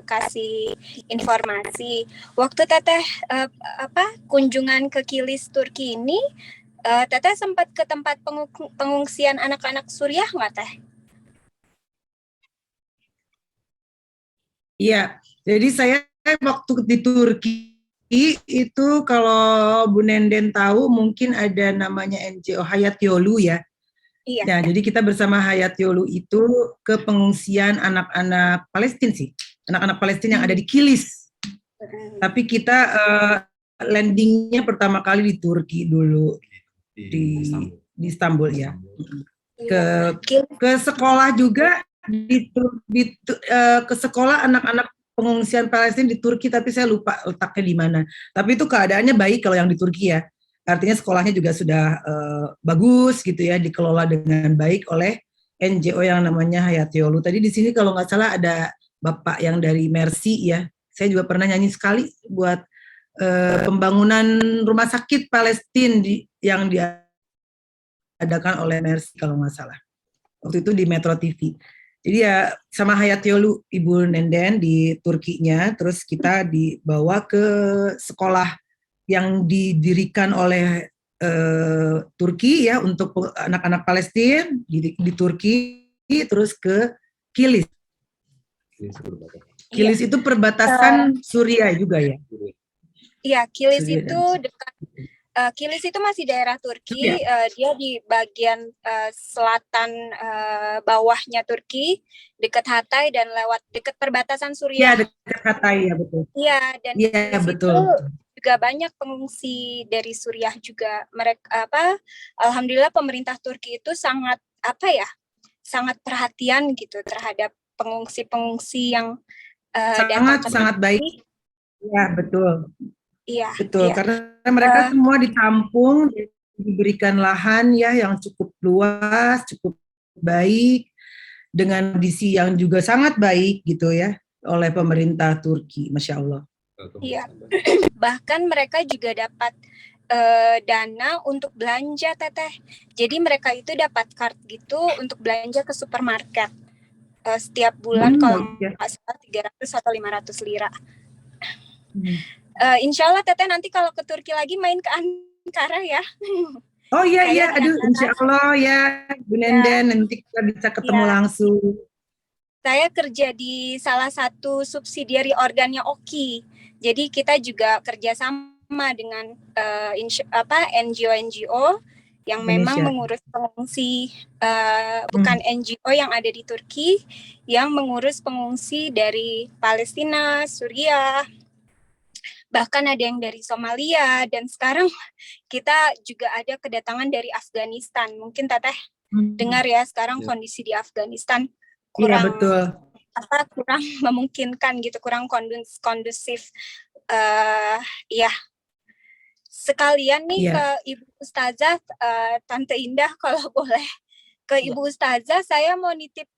kasih informasi waktu Teteh kunjungan ke Kilis Turki ini Teteh sempat ke tempat pengungsian anak-anak Suriah nggak Teh? Iya, jadi saya waktu di Turki itu kalau Bu Nenden tahu mungkin ada namanya NGO Hayat Yolu ya. Iya. Nah, jadi kita bersama Hayat Yolu itu ke pengungsian anak-anak Palestina sih, anak-anak Palestina yang ada di Kilis. Tapi kita landingnya pertama kali di Turki dulu, di Istanbul ya. Ke sekolah juga ke sekolah anak-anak pengungsian Palestina di Turki, tapi saya lupa letaknya di mana. Tapi itu keadaannya baik kalau yang di Turki ya. Artinya sekolahnya juga sudah bagus gitu ya, dikelola dengan baik oleh NGO yang namanya Hayat Yolu. Tadi di sini kalau nggak salah ada Bapak yang dari Mercy ya. Saya juga pernah nyanyi sekali buat pembangunan rumah sakit Palestina yang diadakan oleh Mercy kalau nggak salah. Waktu itu di Metro TV. Jadi ya sama Hayat Yolu Ibu Nenden di Turkinya, terus kita dibawa ke sekolah yang didirikan oleh Turki ya untuk anak-anak Palestina di Turki, terus ke Kilis. Kilis itu perbatasan Suriah juga ya? Iya, Kilis Suriah itu dekat. Kilis itu masih daerah Turki, dia di bagian selatan bawahnya Turki, dekat Hatay dan lewat dekat perbatasan Suriah. Iya, dekat Hatay ya betul. Iya, dan Kilis betul. itu juga banyak pengungsi dari Suriah juga. Mereka alhamdulillah pemerintah Turki itu sangat sangat perhatian gitu terhadap pengungsi-pengungsi yang sangat baik. Iya, betul. Iya. Betul, karena mereka semua ditampung, diberikan lahan ya yang cukup luas, cukup baik, dengan kondisi yang juga sangat baik gitu ya oleh pemerintah Turki, Masya Allah. Iya, bahkan mereka juga dapat dana untuk belanja Teteh. Jadi mereka itu dapat card gitu untuk belanja ke supermarket setiap bulan kalau nggak salah 300 atau 500 lira. Insya Allah Teteh nanti kalau ke Turki lagi main ke Ankara ya. Oh iya, aduh insya Allah ya Bu Nenden nanti kita bisa ketemu langsung. Saya kerja di salah satu subsidiary organnya OKI. Jadi kita juga kerjasama dengan NGO yang memang mengurus pengungsi, bukan NGO yang ada di Turki, yang mengurus pengungsi dari Palestina, Suriah, bahkan ada yang dari Somalia, dan sekarang kita juga ada kedatangan dari Afghanistan. Mungkin Teteh dengar ya sekarang kondisi di Afghanistan kurang kurang memungkinkan gitu, kurang kondusif. Sekalian nih ke Ibu Ustazah, Tante Indah kalau boleh ke Ibu Ustazah, saya mau nitip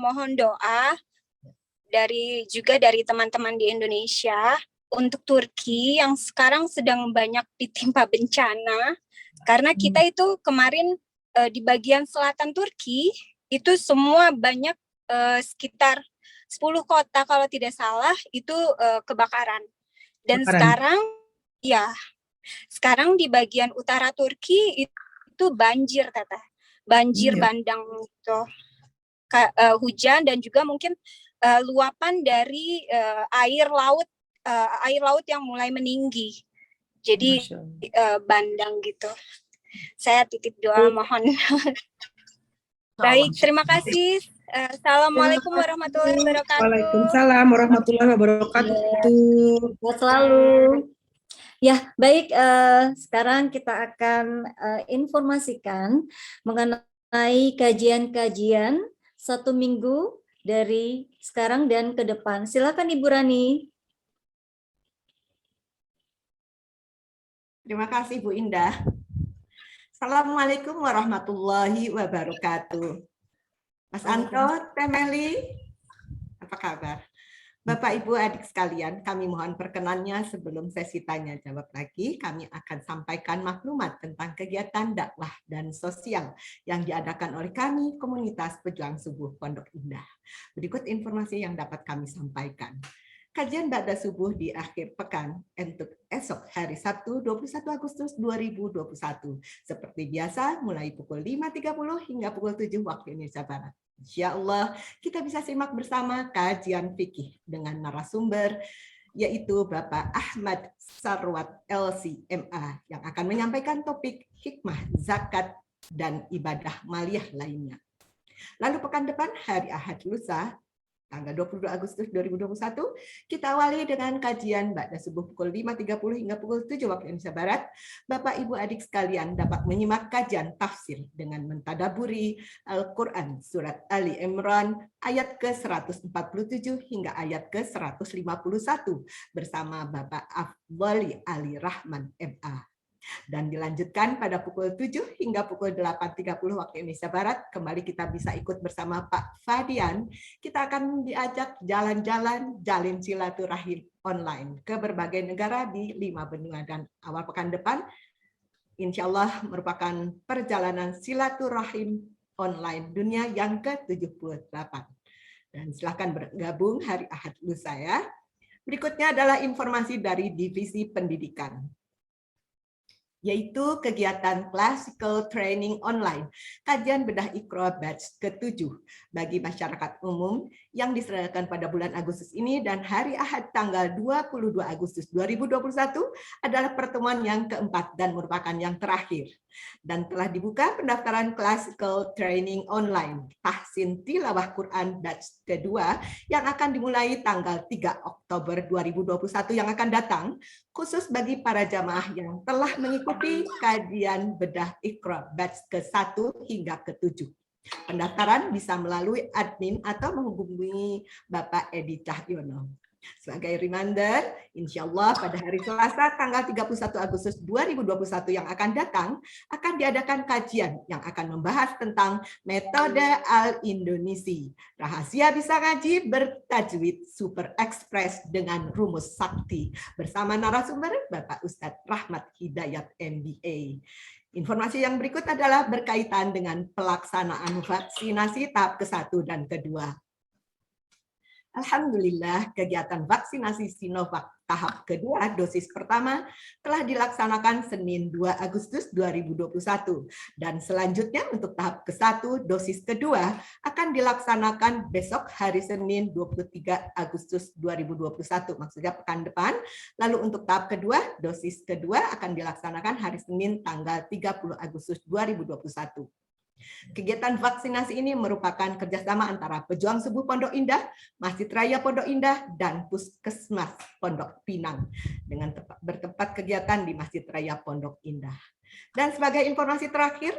mohon doa dari teman-teman di Indonesia untuk Turki yang sekarang sedang banyak ditimpa bencana, karena kita itu kemarin di bagian selatan Turki itu semua banyak sekitar 10 kota kalau tidak salah itu kebakaran. Dan sekarang sekarang di bagian utara Turki itu banjir, Teteh. Banjir bandang gitu. Hujan dan juga mungkin luapan dari air laut yang mulai meninggi. Jadi bandang gitu. Saya titip doa mohon. Baik, terima kasih. Assalamualaikum warahmatullahi wabarakatuh. Waalaikumsalam warahmatullahi wabarakatuh. Sehat selalu. Ya, baik. Sekarang kita akan informasikan mengenai kajian-kajian 1 minggu dari sekarang dan ke depan. Silakan Ibu Rani. Terima kasih Bu Indah. Assalamualaikum warahmatullahi wabarakatuh. Mas Anto, Teh Meli, apa kabar? Bapak, Ibu, adik sekalian, kami mohon perkenannya sebelum sesi tanya jawab lagi, kami akan sampaikan maklumat tentang kegiatan dakwah dan sosial yang diadakan oleh kami, Komunitas Pejuang Subuh Pondok Indah. Berikut informasi yang dapat kami sampaikan. Kajian Ba'da Subuh di akhir pekan untuk esok hari Sabtu 21 Agustus 2021. Seperti biasa mulai pukul 5.30 hingga pukul 7 waktu Indonesia Barat. Insya Allah kita bisa simak bersama kajian fikih dengan narasumber yaitu Bapak Ahmad Sarwat LC.MA yang akan menyampaikan topik hikmah zakat dan ibadah maliyah lainnya. Lalu pekan depan hari Ahad lusa tanggal 22 Agustus 2021, kita awali dengan kajian Ba'da Subuh pukul 5.30 hingga pukul 7 waktu Indonesia Barat. Bapak, Ibu, adik sekalian dapat menyimak kajian tafsir dengan mentadaburi Al-Quran Surat Ali Imran ayat ke-147 hingga ayat ke-151 bersama Bapak Afdhali Ali Rahman MA. Dan dilanjutkan pada pukul 7 hingga pukul 8.30 waktu Indonesia Barat. Kembali kita bisa ikut bersama Pak Fadian. Kita akan diajak jalan-jalan jalin silaturahim online ke berbagai negara di 5 benua. Dan awal pekan depan, insya Allah merupakan perjalanan silaturahim online dunia yang ke-78. Dan silakan bergabung hari Ahad lusa ya. Berikutnya adalah informasi dari Divisi Pendidikan, yaitu kegiatan Classical Training Online, kajian bedah Iqra batch ke-7 bagi masyarakat umum yang diselenggarakan pada bulan Agustus ini dan hari Ahad tanggal 22 Agustus 2021 adalah pertemuan yang keempat dan merupakan yang terakhir. Dan telah dibuka pendaftaran Classical Training Online Tahsin Tilawah Quran batch kedua yang akan dimulai tanggal 3 Oktober 2021 yang akan datang, khusus bagi para jamaah yang telah mengikuti kajian bedah Iqra batch ke-1 hingga ke-7. Pendaftaran bisa melalui admin atau menghubungi Bapak Edi Cahyono. Sebagai reminder, insya Allah pada hari Selasa tanggal 31 Agustus 2021 yang akan datang, akan diadakan kajian yang akan membahas tentang metode Al-Indonesi. Rahasia bisa ngaji bertajwid super ekspres dengan rumus sakti. Bersama narasumber Bapak Ustadz Rahmat Hidayat MBA. Informasi yang berikut adalah berkaitan dengan pelaksanaan vaksinasi tahap ke-1 dan ke-2. Alhamdulillah, kegiatan vaksinasi Sinovac tahap kedua dosis pertama telah dilaksanakan Senin 2 Agustus 2021. Dan selanjutnya untuk tahap ke-1 dosis kedua akan dilaksanakan besok hari Senin 23 Agustus 2021, maksudnya pekan depan. Lalu untuk tahap kedua, dosis kedua akan dilaksanakan hari Senin tanggal 30 Agustus 2021. Kegiatan vaksinasi ini merupakan kerjasama antara Pejuang Subuh Pondok Indah, Masjid Raya Pondok Indah, dan Puskesmas Pondok Pinang dengan bertempat kegiatan di Masjid Raya Pondok Indah. Dan sebagai informasi terakhir,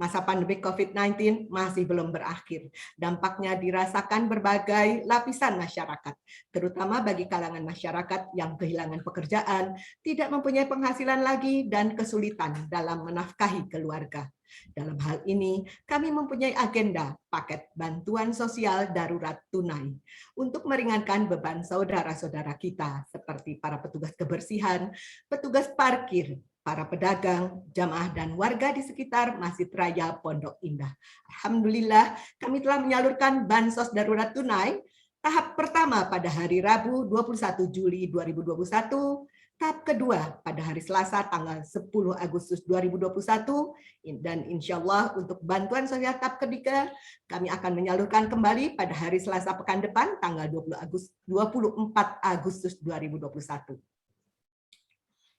masa pandemi COVID-19 masih belum berakhir. Dampaknya dirasakan berbagai lapisan masyarakat, terutama bagi kalangan masyarakat yang kehilangan pekerjaan, tidak mempunyai penghasilan lagi, dan kesulitan dalam menafkahi keluarga. Dalam hal ini, kami mempunyai agenda paket bantuan sosial darurat tunai untuk meringankan beban saudara-saudara kita seperti para petugas kebersihan, petugas parkir, para pedagang, jamaah, dan warga di sekitar Masjid Raya Pondok Indah. Alhamdulillah, kami telah menyalurkan bansos darurat tunai tahap pertama pada hari Rabu 21 Juli 2021, tahap kedua pada hari Selasa tanggal 10 Agustus 2021, dan insya Allah untuk bantuan sosial tahap ketiga kami akan menyalurkan kembali pada hari Selasa pekan depan tanggal 24 Agustus 2021.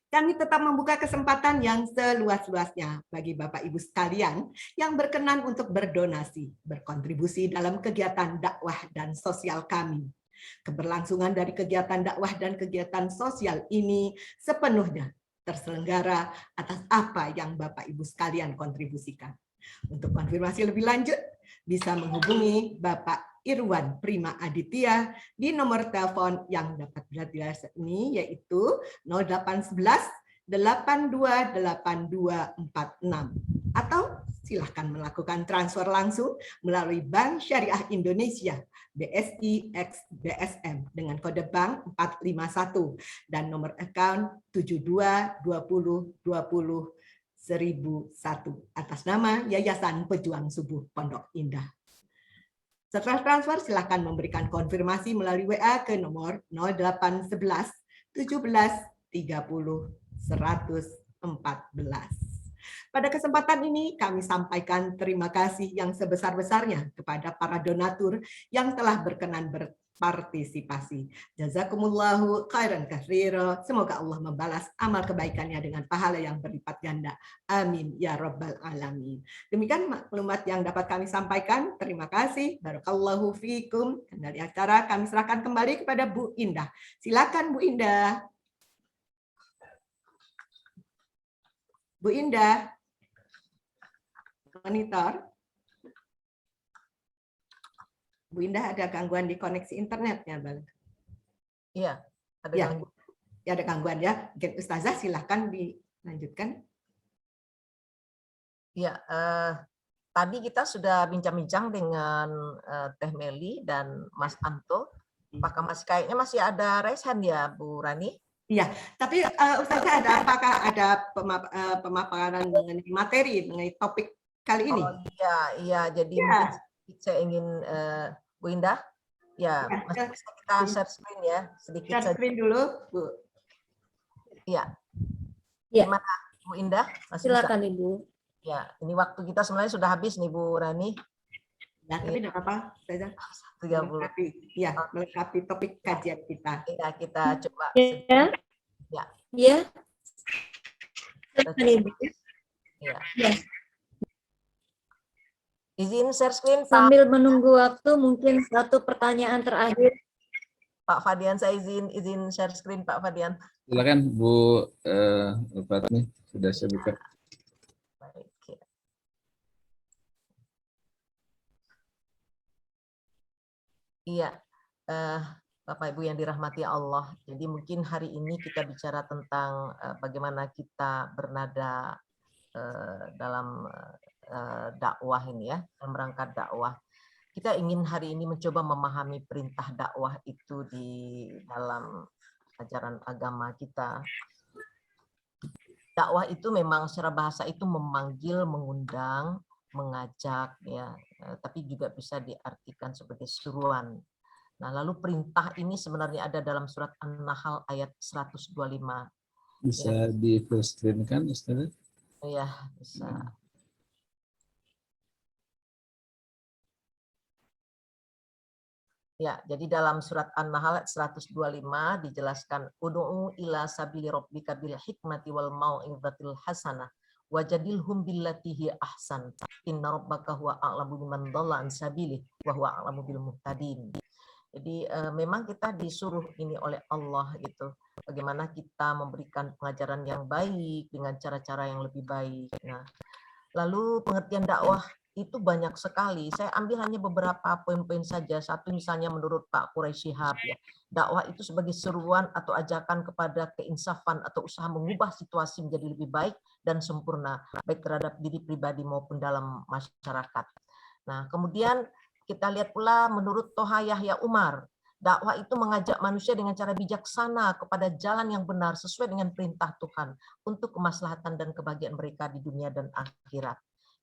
Kami tetap membuka kesempatan yang seluas-luasnya bagi Bapak Ibu sekalian yang berkenan untuk berdonasi, berkontribusi dalam kegiatan dakwah dan sosial kami. Keberlangsungan dari kegiatan dakwah dan kegiatan sosial ini sepenuhnya terselenggara atas apa yang Bapak Ibu sekalian kontribusikan. Untuk konfirmasi lebih lanjut, bisa menghubungi Bapak Irwan Prima Aditya di nomor telepon yang dapat dilihat ini, yaitu 0811 828246, atau silahkan melakukan transfer langsung melalui Bank Syariah Indonesia BSI X BSM dengan kode bank 451 dan nomor account 7220201001 atas nama Yayasan Pejuang Subuh Pondok Indah. Setelah transfer, silakan memberikan konfirmasi melalui WA ke nomor 0811 17 30 114. Pada kesempatan ini kami sampaikan terima kasih yang sebesar-besarnya kepada para donatur yang telah berkenan berpartisipasi. Jazakumullahu khairan katsira. Semoga Allah membalas amal kebaikannya dengan pahala yang berlipat ganda. Amin ya rabbal alamin. Demikian maklumat yang dapat kami sampaikan. Terima kasih. Barakallahu fikum. Dari acara kami serahkan kembali kepada Bu Indah. Silakan Bu Indah. Bu Indah. Monitor. Bu Indah, ada gangguan di koneksi internetnya, Bang? Iya, ada ya, gangguan. Ya, ada gangguan ya. Mungkin Ustazah silahkan dilanjutkan. Ya, tadi kita sudah bincang-bincang dengan Teh Meli dan Mas Anto. Apakah kayaknya masih ada raise hand ya, Bu Rani? Iya, tapi Ustazah, apakah ada pemaparan mengenai materi, mengenai topik kali ini? Oh iya, jadi mungkin saya ingin Bu Indah, ya, masih bisa kita share screen ya, sedikit share screen dulu, Bu. Iya. Ya. Gimana, Bu Indah? Masih Silakan bisa? Ibu. Ya, ini waktu kita sebenarnya sudah habis nih Bu Rani. Ya, tapi tidak apa-apa, Ustazah. 30. Ya, melengkapi topik kajian kita. Ya, kita coba. Ya. Ya. Ya. Silakan Ibu. Ya. Ya. Izin share screen, Pak. Sambil menunggu waktu, mungkin satu pertanyaan terakhir. Pak Fadian, saya izin share screen, Pak Fadian. Silakan Bu Fatmi, sudah saya buka. Baik, ya. Iya, Bapak Ibu yang dirahmati Allah. Jadi mungkin hari ini kita bicara tentang bagaimana kita bernada dalam dakwah ini ya, dalam rangka dakwah. Kita ingin hari ini mencoba memahami perintah dakwah itu di dalam ajaran agama kita. Dakwah itu memang secara bahasa itu memanggil, mengundang, mengajak ya, tapi juga bisa diartikan sebagai seruan. Nah, lalu perintah ini sebenarnya ada dalam surat An-Nahl ayat 125. Bisa ya. Di full screen kan, Ustaz? Iya, bisa. Ya, jadi dalam surat An-Nahl 125 dijelaskan ud'u ila sabili rabbika bil hikmati wal mau'izatil hasanah wajadilhum billati hi ahsan inna rabbaka huwa a'lamu biman dhalla an sabilihi wa huwa a'lamu bil muhtadin. Jadi memang kita disuruh ini oleh Allah gitu. Bagaimana kita memberikan pengajaran yang baik dengan cara-cara yang lebih baik. Nah, lalu pengertian dakwah itu banyak sekali. Saya ambil hanya beberapa poin-poin saja. Satu misalnya menurut Pak Quraisy Shihab, ya, dakwah itu sebagai seruan atau ajakan kepada keinsafan atau usaha mengubah situasi menjadi lebih baik dan sempurna, baik terhadap diri pribadi maupun dalam masyarakat. Nah, kemudian kita lihat pula menurut Toha Yahya Umar, dakwah itu mengajak manusia dengan cara bijaksana kepada jalan yang benar sesuai dengan perintah Tuhan untuk kemaslahatan dan kebahagiaan mereka di dunia dan akhirat.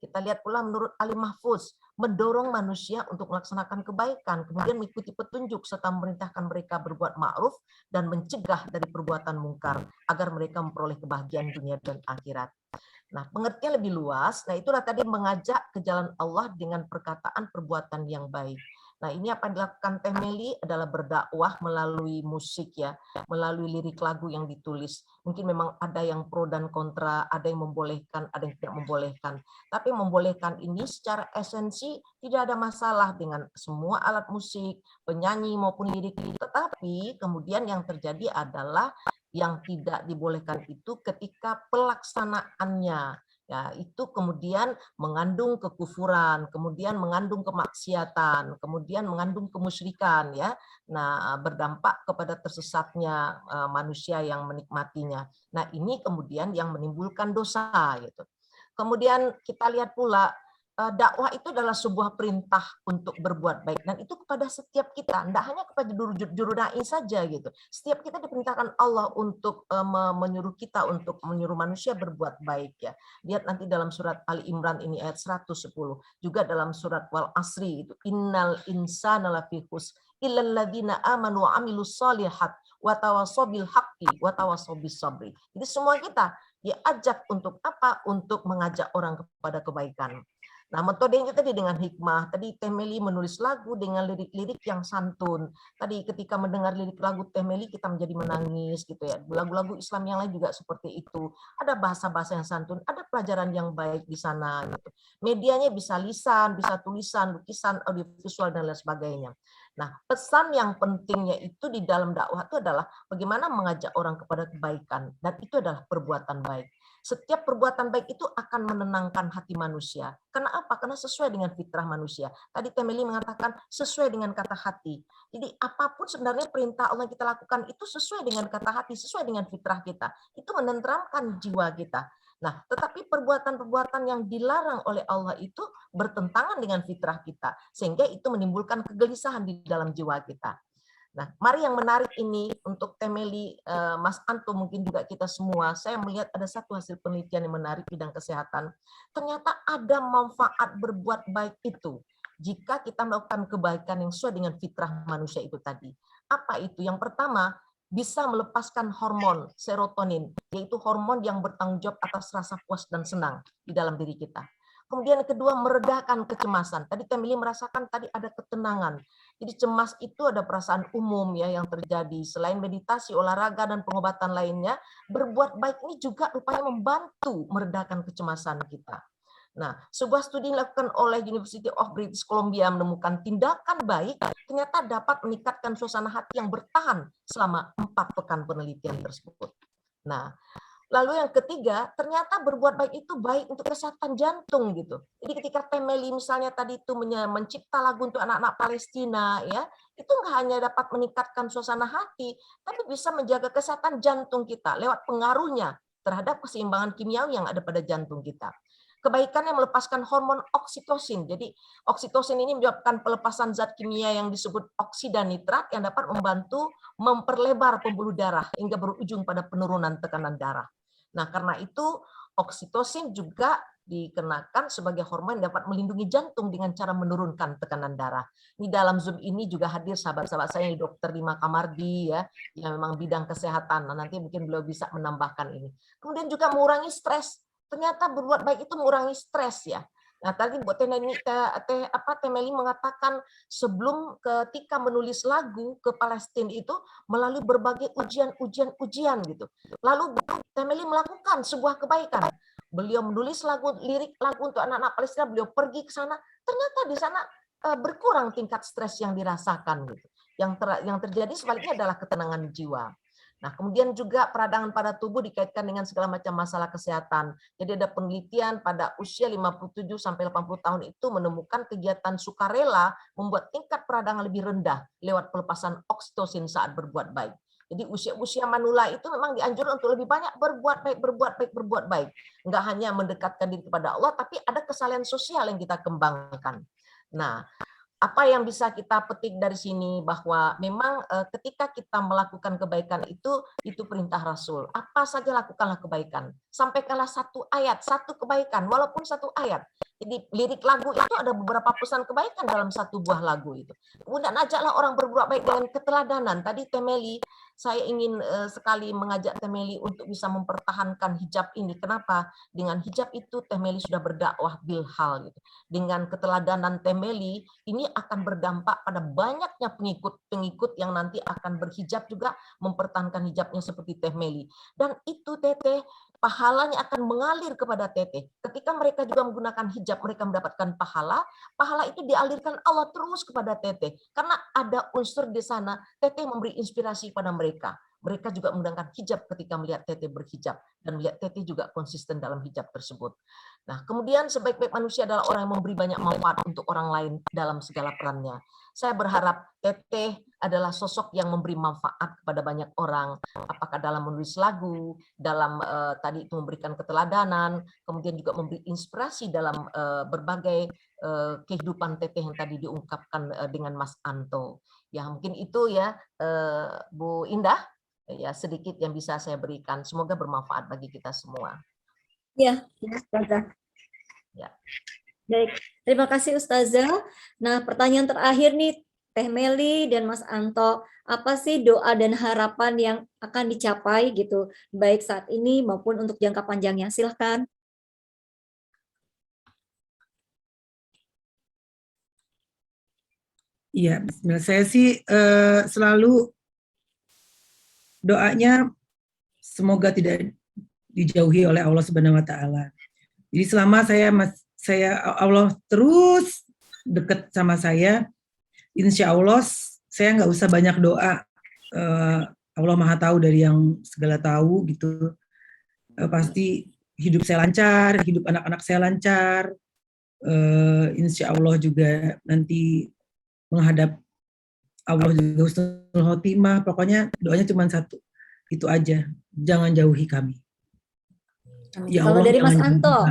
Kita lihat pula menurut Ali Mahfuz, mendorong manusia untuk melaksanakan kebaikan, kemudian mengikuti petunjuk serta memerintahkan mereka berbuat ma'ruf dan mencegah dari perbuatan mungkar agar mereka memperoleh kebahagiaan dunia dan akhirat. Nah, pengertian lebih luas, nah itulah tadi mengajak ke jalan Allah dengan perkataan perbuatan yang baik. Nah, ini apa yang dilakukan Teh Meli adalah berdakwah melalui musik, ya, melalui lirik lagu yang ditulis. Mungkin memang ada yang pro dan kontra, ada yang membolehkan, ada yang tidak membolehkan. Tapi membolehkan ini secara esensi tidak ada masalah dengan semua alat musik, penyanyi maupun lirik. Tetapi kemudian yang terjadi adalah yang tidak dibolehkan itu ketika pelaksanaannya. Ya, itu kemudian mengandung kekufuran, kemudian mengandung kemaksiatan, kemudian mengandung kemusyrikan, ya. Nah, berdampak kepada tersesatnya manusia yang menikmatinya. Nah, ini kemudian yang menimbulkan dosa, gitu. Kemudian kita lihat pula dakwah itu adalah sebuah perintah untuk berbuat baik, dan itu kepada setiap kita, tidak hanya kepada juru dai saja, gitu. Setiap kita diperintahkan Allah untuk menyuruh kita untuk menyuruh manusia berbuat baik, ya. Lihat nanti dalam surat Ali Imran ini ayat 110, juga dalam surat Wal Asri itu innal insana lafi khusr illal ladzina amanu wa amilus shalihat wa tawassaw bil haqqi wa tawassaw bis sabri. Jadi semua kita diajak untuk apa? Untuk mengajak orang kepada kebaikan. Nah, metodenya tadi dengan hikmah. Tadi Teh Meli menulis lagu dengan lirik-lirik yang santun. Tadi ketika mendengar lirik lagu Teh Meli kita menjadi menangis, gitu ya. Lagu-lagu Islam yang lain juga seperti itu. Ada bahasa-bahasa yang santun, ada pelajaran yang baik di sana, gitu. Medianya bisa lisan, bisa tulisan, lukisan, audiovisual dan lain sebagainya. Nah, pesan yang pentingnya itu di dalam dakwah itu adalah bagaimana mengajak orang kepada kebaikan, dan itu adalah perbuatan baik. Setiap perbuatan baik itu akan menenangkan hati manusia. Karena apa? Karena sesuai dengan fitrah manusia. Tadi Teh Meli mengatakan sesuai dengan kata hati. Jadi apapun sebenarnya perintah Allah yang kita lakukan itu sesuai dengan kata hati, sesuai dengan fitrah kita. Itu menenteramkan jiwa kita. Nah, tetapi perbuatan-perbuatan yang dilarang oleh Allah itu bertentangan dengan fitrah kita, sehingga itu menimbulkan kegelisahan di dalam jiwa kita. Nah, mari yang menarik ini untuk Teh Meli, Mas Anto, mungkin juga kita semua, saya melihat ada satu hasil penelitian yang menarik bidang kesehatan. Ternyata ada manfaat berbuat baik itu jika kita melakukan kebaikan yang sesuai dengan fitrah manusia itu tadi. Apa itu? Yang pertama, bisa melepaskan hormon serotonin, yaitu hormon yang bertanggung jawab atas rasa puas dan senang di dalam diri kita. Kemudian yang kedua, meredakan kecemasan. Tadi Teh Meli merasakan tadi ada ketenangan. Jadi cemas itu ada perasaan umum, ya, yang terjadi. Selain meditasi, olahraga, dan pengobatan lainnya, berbuat baik ini juga rupanya membantu meredakan kecemasan kita. Nah, sebuah studi dilakukan oleh University of British Columbia menemukan tindakan baik ternyata dapat meningkatkan suasana hati yang bertahan selama 4 pekan penelitian tersebut. Nah, lalu yang ketiga, ternyata berbuat baik itu baik untuk kesehatan jantung, gitu. Jadi ketika Teh Meli misalnya tadi itu mencipta lagu untuk anak-anak Palestina, ya, itu nggak hanya dapat meningkatkan suasana hati, tapi bisa menjaga kesehatan jantung kita lewat pengaruhnya terhadap keseimbangan kimiawi yang ada pada jantung kita. Kebaikannya melepaskan hormon oksitosin. Jadi oksitosin ini menyebabkan pelepasan zat kimia yang disebut oksida nitrat yang dapat membantu memperlebar pembuluh darah hingga berujung pada penurunan tekanan darah. Nah, karena itu oksitosin juga dikenakan sebagai hormon yang dapat melindungi jantung dengan cara menurunkan tekanan darah. Di dalam Zoom ini juga hadir sahabat-sahabat saya, Dr. Dima Kamardi, ya, yang memang bidang kesehatan. Nah, nanti mungkin beliau bisa menambahkan ini. Kemudian juga mengurangi stres. Ternyata berbuat baik itu mengurangi stres, ya. Nah, tadi buat Teh Meli mengatakan sebelum ketika menulis lagu ke Palestina itu melalui berbagai ujian gitu. Lalu Teh Meli melakukan sebuah kebaikan. Beliau menulis lirik lagu untuk anak-anak Palestina, beliau pergi ke sana, ternyata di sana berkurang tingkat stres yang dirasakan, gitu. Yang terjadi sebaliknya adalah ketenangan jiwa. Nah, kemudian juga peradangan pada tubuh dikaitkan dengan segala macam masalah kesehatan. Jadi ada penelitian pada usia 57 sampai 80 tahun itu menemukan kegiatan sukarela membuat tingkat peradangan lebih rendah lewat pelepasan oksitosin saat berbuat baik. Jadi usia-usia manula itu memang dianjurkan untuk lebih banyak berbuat baik. Enggak hanya mendekatkan diri kepada Allah, tapi ada kesalahan sosial yang kita kembangkan. Nah, apa yang bisa kita petik dari sini bahwa memang ketika kita melakukan kebaikan itu perintah Rasul. Apa saja lakukanlah kebaikan. Sampaikanlah satu ayat, satu kebaikan, walaupun satu ayat. Jadi lirik lagu itu ada beberapa pesan kebaikan dalam satu buah lagu itu. Kemudian ajaklah orang berbuat baik dengan keteladanan. Tadi Temeli, saya ingin sekali mengajak Temeli untuk bisa mempertahankan hijab ini. Kenapa? Dengan hijab itu Temeli sudah berdakwah bilhal gitu. Dengan keteladanan Temeli ini akan berdampak pada banyaknya pengikut-pengikut yang nanti akan berhijab juga mempertahankan hijabnya seperti Temeli. Dan itu Teteh, pahalanya akan mengalir kepada Teteh. Ketika mereka juga menggunakan hijab, mereka mendapatkan pahala itu dialirkan Allah terus kepada Teteh. Karena ada unsur di sana, Teteh memberi inspirasi pada mereka. Mereka juga menggunakan hijab ketika melihat Teteh berhijab. Dan melihat Teteh juga konsisten dalam hijab tersebut. Nah, kemudian sebaik-baik manusia adalah orang yang memberi banyak manfaat untuk orang lain dalam segala perannya. Saya berharap Teteh adalah sosok yang memberi manfaat kepada banyak orang, apakah dalam menulis lagu, dalam tadi itu memberikan keteladanan, kemudian juga memberi inspirasi dalam berbagai kehidupan Teteh yang tadi diungkapkan dengan Mas Anto. Ya mungkin itu ya Bu Indah, ya sedikit yang bisa saya berikan. Semoga bermanfaat bagi kita semua. Ya, Ustazah. Ya. Baik, terima kasih Ustazah. Nah, pertanyaan terakhir nih, Teh Meli dan Mas Anto, apa sih doa dan harapan yang akan dicapai gitu, baik saat ini maupun untuk jangka panjangnya? Silahkan. Iya, bismillah. Saya sih selalu doanya semoga tidak dijauhi oleh Allah Subhanahu wa taala. Jadi selama Allah terus dekat sama saya, insya Allah saya nggak usah banyak doa. Allah Maha Tahu dari yang segala tahu gitu. Pasti hidup saya lancar, hidup anak-anak saya lancar. Insya Allah juga nanti menghadap Allah juga husnul khotimah. Pokoknya doanya cuma satu, itu aja. Jangan jauhi kami. Ya Kalau Allah, dari Mas Anto,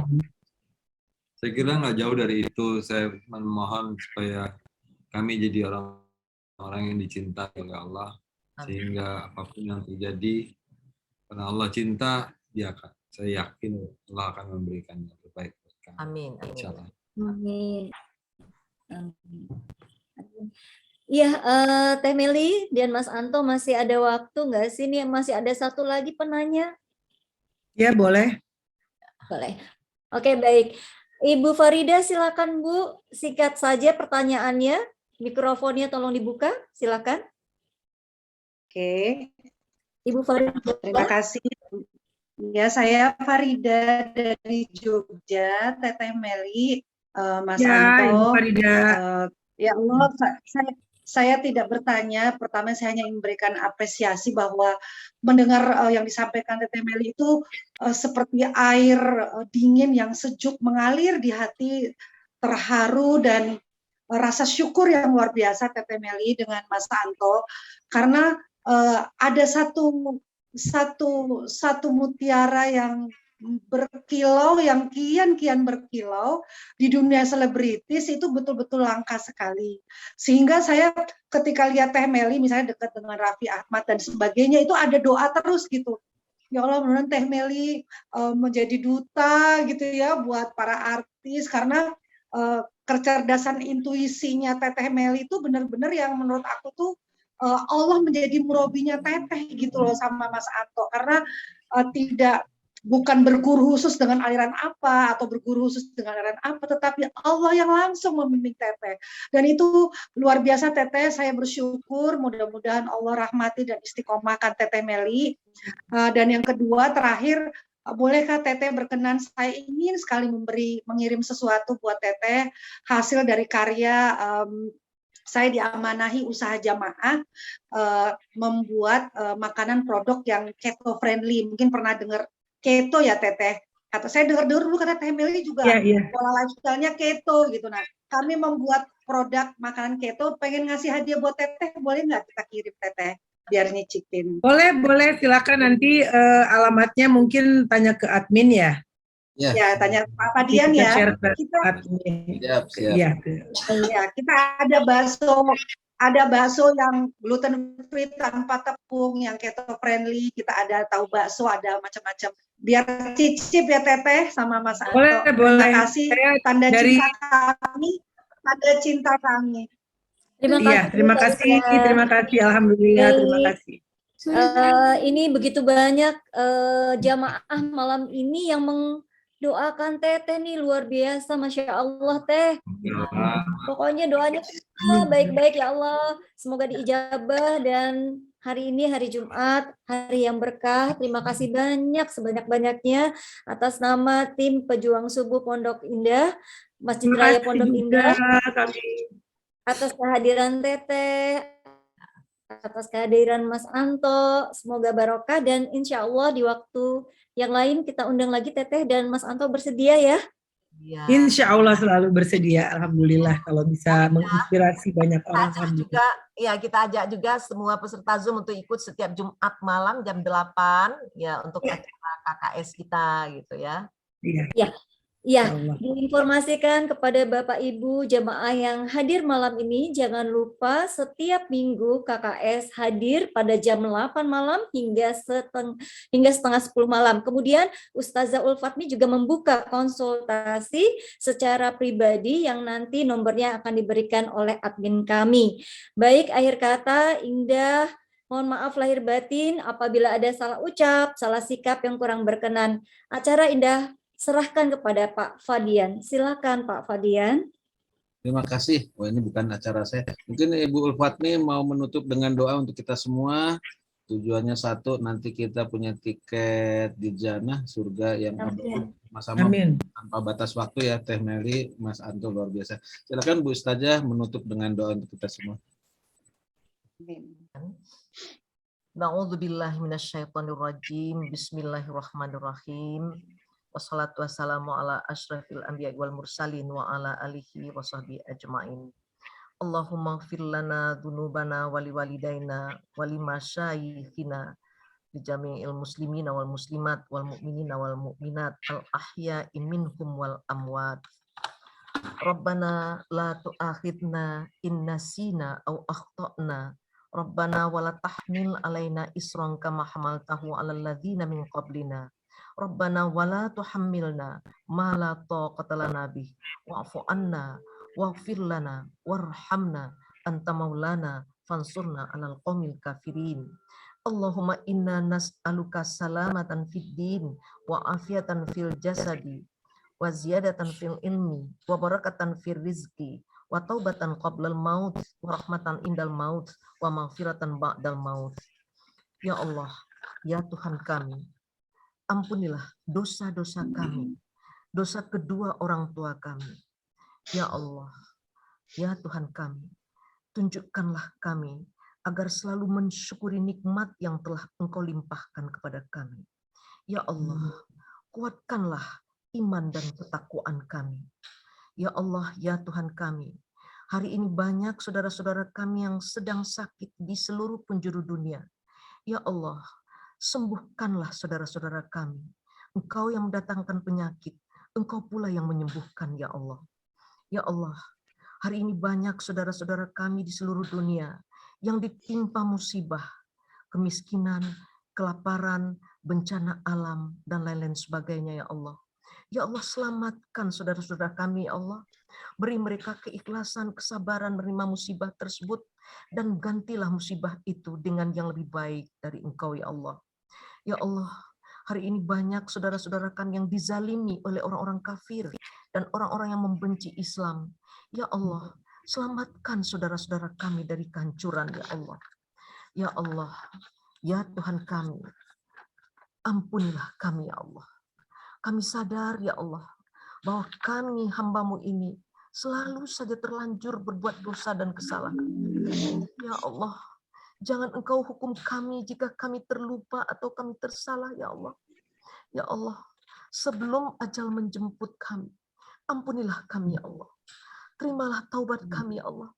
saya kira nggak jauh dari itu. Saya memohon supaya kami jadi orang-orang yang dicintai oleh Allah, sehingga apapun yang terjadi, karena Allah cinta, saya yakin Allah akan memberikan yang terbaik buat kami. Amin. amin. Iya, Teh Meli dan Mas Anto masih ada waktu nggak sih? Nih masih ada satu lagi penanya. Ya boleh. Boleh. Oke, baik. Ibu Farida silakan Bu, singkat saja pertanyaannya. Mikrofonnya tolong dibuka, silakan. Oke. Ibu Farida. Terima kasih. Ya, saya Farida dari Jogja, Teteh Meli, Mas Anto. Ibu Farida. Ya Allah, saya tidak bertanya. Pertama saya hanya ingin memberikan apresiasi bahwa mendengar yang disampaikan Teteh Meli itu seperti air dingin yang sejuk mengalir di hati, terharu dan rasa syukur yang luar biasa Teteh Meli dengan Mas Anto, karena ada satu mutiara yang berkilau, yang kian berkilau di dunia selebritis, itu betul-betul langka sekali. Sehingga saya ketika lihat Teh Meli misalnya dekat dengan Raffi Ahmad dan sebagainya, itu ada doa terus gitu. Ya Allah, mudah-mudahan Teh Meli menjadi duta gitu ya buat para artis, karena kecerdasan intuisinya Teteh Meli itu benar-benar yang menurut aku tuh Allah menjadi murabinya Teteh gitu loh sama Mas Anto, karena bukan berguru khusus dengan aliran apa atau berguru khusus dengan aliran apa, tetapi Allah yang langsung membimbing Teteh. Dan itu luar biasa Teteh, saya bersyukur, mudah-mudahan Allah rahmati dan istiqomahkan Teteh Meli. Dan yang kedua, terakhir, bolehkah Teteh berkenan, saya ingin sekali mengirim sesuatu buat Teteh, hasil dari karya saya diamanahi usaha jamaah membuat makanan produk yang keto friendly. Mungkin pernah dengar keto ya Teteh? Kata saya dengar dulu kata Teh Meli juga pola lifestyle-nya keto gitu. Nah, kami membuat produk makanan keto, pengen ngasih hadiah buat Teteh, boleh nggak kita kirim Teteh biar nyicipin? Boleh, silakan nanti alamatnya mungkin tanya ke admin ya. Ya, tanya Pak Fadian ya. Kita, Siap. ya, kita ada bakso yang gluten free tanpa tepung, yang keto friendly. Kita ada tahu bakso, ada macam-macam. Biar cicip ya Teteh sama Mas Anto. Terima kasih tanda cinta kami, tanda cinta kami. Terima kasih. Alhamdulillah, terima kasih. Ini begitu banyak jamaah malam ini yang mendoakan Teteh nih, luar biasa, Masya Allah Teh. Pokoknya doanya baik-baik ya Allah, semoga diijabah. Dan hari ini hari Jumat, hari yang berkah. Terima kasih banyak, sebanyak-banyaknya atas nama tim Pejuang Subuh Pondok Indah, Masjid Raya Pondok Indah, atas kehadiran Teteh, atas kehadiran Mas Anto, semoga barokah, dan insya Allah di waktu yang lain kita undang lagi Teteh dan Mas Anto, bersedia ya? Ya. Insya Allah selalu bersedia, alhamdulillah, kalau bisa menginspirasi banyak orang. Juga, ya kita ajak juga semua peserta Zoom untuk ikut setiap Jumat malam jam 8 ya untuk acara KKS kita gitu ya. Ya, diinformasikan kepada Bapak Ibu jamaah yang hadir malam ini, jangan lupa setiap minggu KKS hadir pada jam 8 malam hingga setengah 10 malam. Kemudian Ustazah Ulfatmi juga membuka konsultasi secara pribadi yang nanti nomornya akan diberikan oleh admin kami. Baik, akhir kata Indah, mohon maaf lahir batin apabila ada salah ucap, salah sikap yang kurang berkenan. Acara Indah serahkan kepada Pak Fadian. Silakan Pak Fadian. Terima kasih. Ini bukan acara saya. Mungkin Ibu Ulfatmi mau menutup dengan doa untuk kita semua. Tujuannya satu, nanti kita punya tiket di jannah surga yang sama tanpa batas waktu ya. Teh Meli, Mas Anto, luar biasa. Silakan Bu Ustazah menutup dengan doa untuk kita semua. Na'udzubillahi minasyaitonirrajim. Bismillahirrahmanirrahim. Wassalatu wassalamu ala asyrafil anbiya wal mursalin wa ala alihi wa sahbihi ajma'in. Allahumma ighfir lana dzunubana wa liwalidaina wa limasyayikhina li jami'il muslimina wal muslimat wal mu'minina wal mu'minat al ahya'i minhum wal amwat. Rabbana la tu'akhidna in nasina aw akhtana. Rabbana wa la tahmil alaina isran kama hamaltahu 'alal ladzina min qablina. Rabbana wala tuhammilna ma la taqata lana bih wa'fu anna waghfir lana warhamna anta maulana fansurna 'alal qaumil kafirin. Allahumma inna nas'aluka salamatan fid din wa afiatan fil jasadi wa ziyadatan fil ilmi wa barakatan fil rizqi wa taubatan qablal maut wa rahmatan indal maut wa maghfiratan ba'dal maut. Ya Allah, ya Tuhan kami, ampunilah dosa-dosa kami, dosa kedua orang tua kami. Ya Allah, ya Tuhan kami, tunjukkanlah kami agar selalu mensyukuri nikmat yang telah Engkau limpahkan kepada kami. Ya Allah, kuatkanlah iman dan ketakwaan kami. Ya Allah, ya Tuhan kami, hari ini banyak saudara-saudara kami yang sedang sakit di seluruh penjuru dunia. Ya Allah, sembuhkanlah saudara-saudara kami. Engkau yang mendatangkan penyakit, Engkau pula yang menyembuhkan, ya Allah. Ya Allah, hari ini banyak saudara-saudara kami di seluruh dunia yang ditimpa musibah, kemiskinan, kelaparan, bencana alam, dan lain-lain sebagainya, ya Allah. Ya Allah, selamatkan saudara-saudara kami, ya Allah. Beri mereka keikhlasan, kesabaran menerima musibah tersebut, dan gantilah musibah itu dengan yang lebih baik dari Engkau, ya Allah. Ya Allah, hari ini banyak saudara-saudara kami yang dizalimi oleh orang-orang kafir dan orang-orang yang membenci Islam. Ya Allah, selamatkan saudara-saudara kami dari kehancuran, ya Allah. Ya Allah, ya Tuhan kami, ampunilah kami, ya Allah. Kami sadar, ya Allah, bahwa kami hamba-Mu ini selalu saja terlanjur berbuat dosa dan kesalahan. Ya Allah, jangan Engkau hukum kami jika kami terlupa atau kami tersalah, ya Allah. Ya Allah, sebelum ajal menjemput kami, ampunilah kami, ya Allah. Terimalah taubat kami, ya Allah.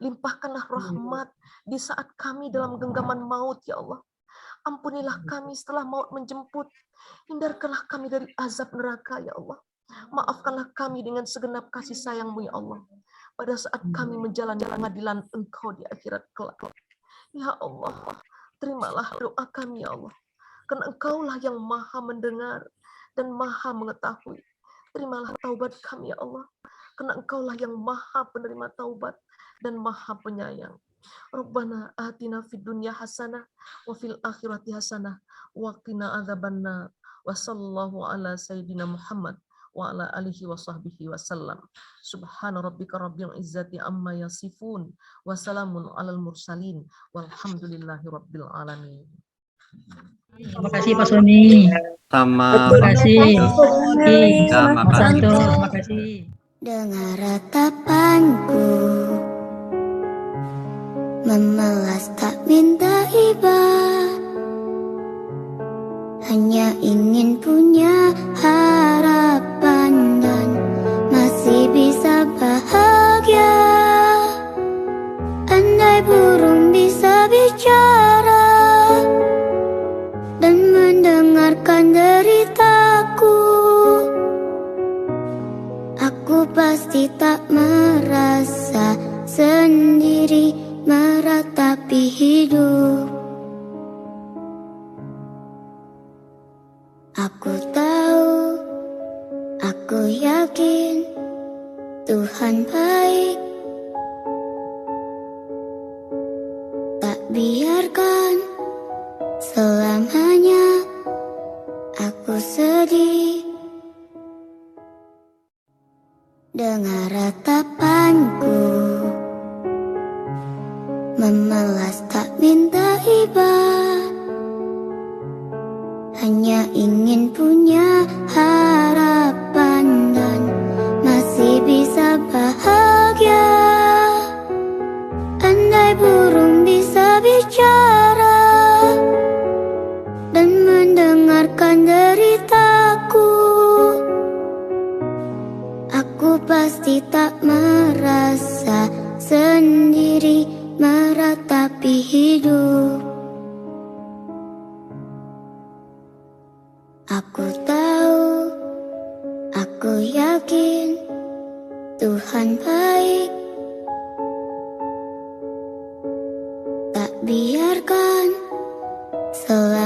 Limpahkanlah rahmat di saat kami dalam genggaman maut, ya Allah. Ampunilah kami setelah maut menjemput. Hindarkanlah kami dari azab neraka, ya Allah. Maafkanlah kami dengan segenap kasih sayang-Mu, ya Allah. Pada saat kami menjalani pengadilan Engkau di akhirat kelak. Ya Allah, terimalah doa kami, ya Allah. Karena Engkaulah yang maha mendengar dan maha mengetahui. Terimalah taubat kami, ya Allah. Karena Engkaulah yang maha penerima taubat dan maha penyayang. Rabbana atina fid dunya hasanah wa fil akhirati hasanah wa qina adzabannar. Wa sallallahu ala sayyidina Muhammad wa ala alihi wa sahbihi wa sallam. Subhana rabbika rabbil izzati amma yasifun wa salamun alal mursalin walhamdulillahi rabbil alamin. Terima kasih Pak Sony. Sama. Terima kasih. Terima Mas kasih. Anto, terima kasih. Dengar ratapanku, memelas tak minta iba, hanya ingin punya harapan dan masih bisa bahagia. Andai burung bisa bicara dan mendengarkan deritaku, aku pasti tak merasa sendiri meratapi hidup. Aku tahu, aku yakin Tuhan baik. Tak biarkan selamanya aku sedih. Dengar ratapanku, memelas tak minta iba, hanya ingin punya harapan dan masih bisa bahagia. Andai burung bisa bicara dan mendengarkan deritaku, aku pasti tak merasa sendiri meratapi hidup. Aku tahu, aku yakin Tuhan baik. Tak biarkan selamanya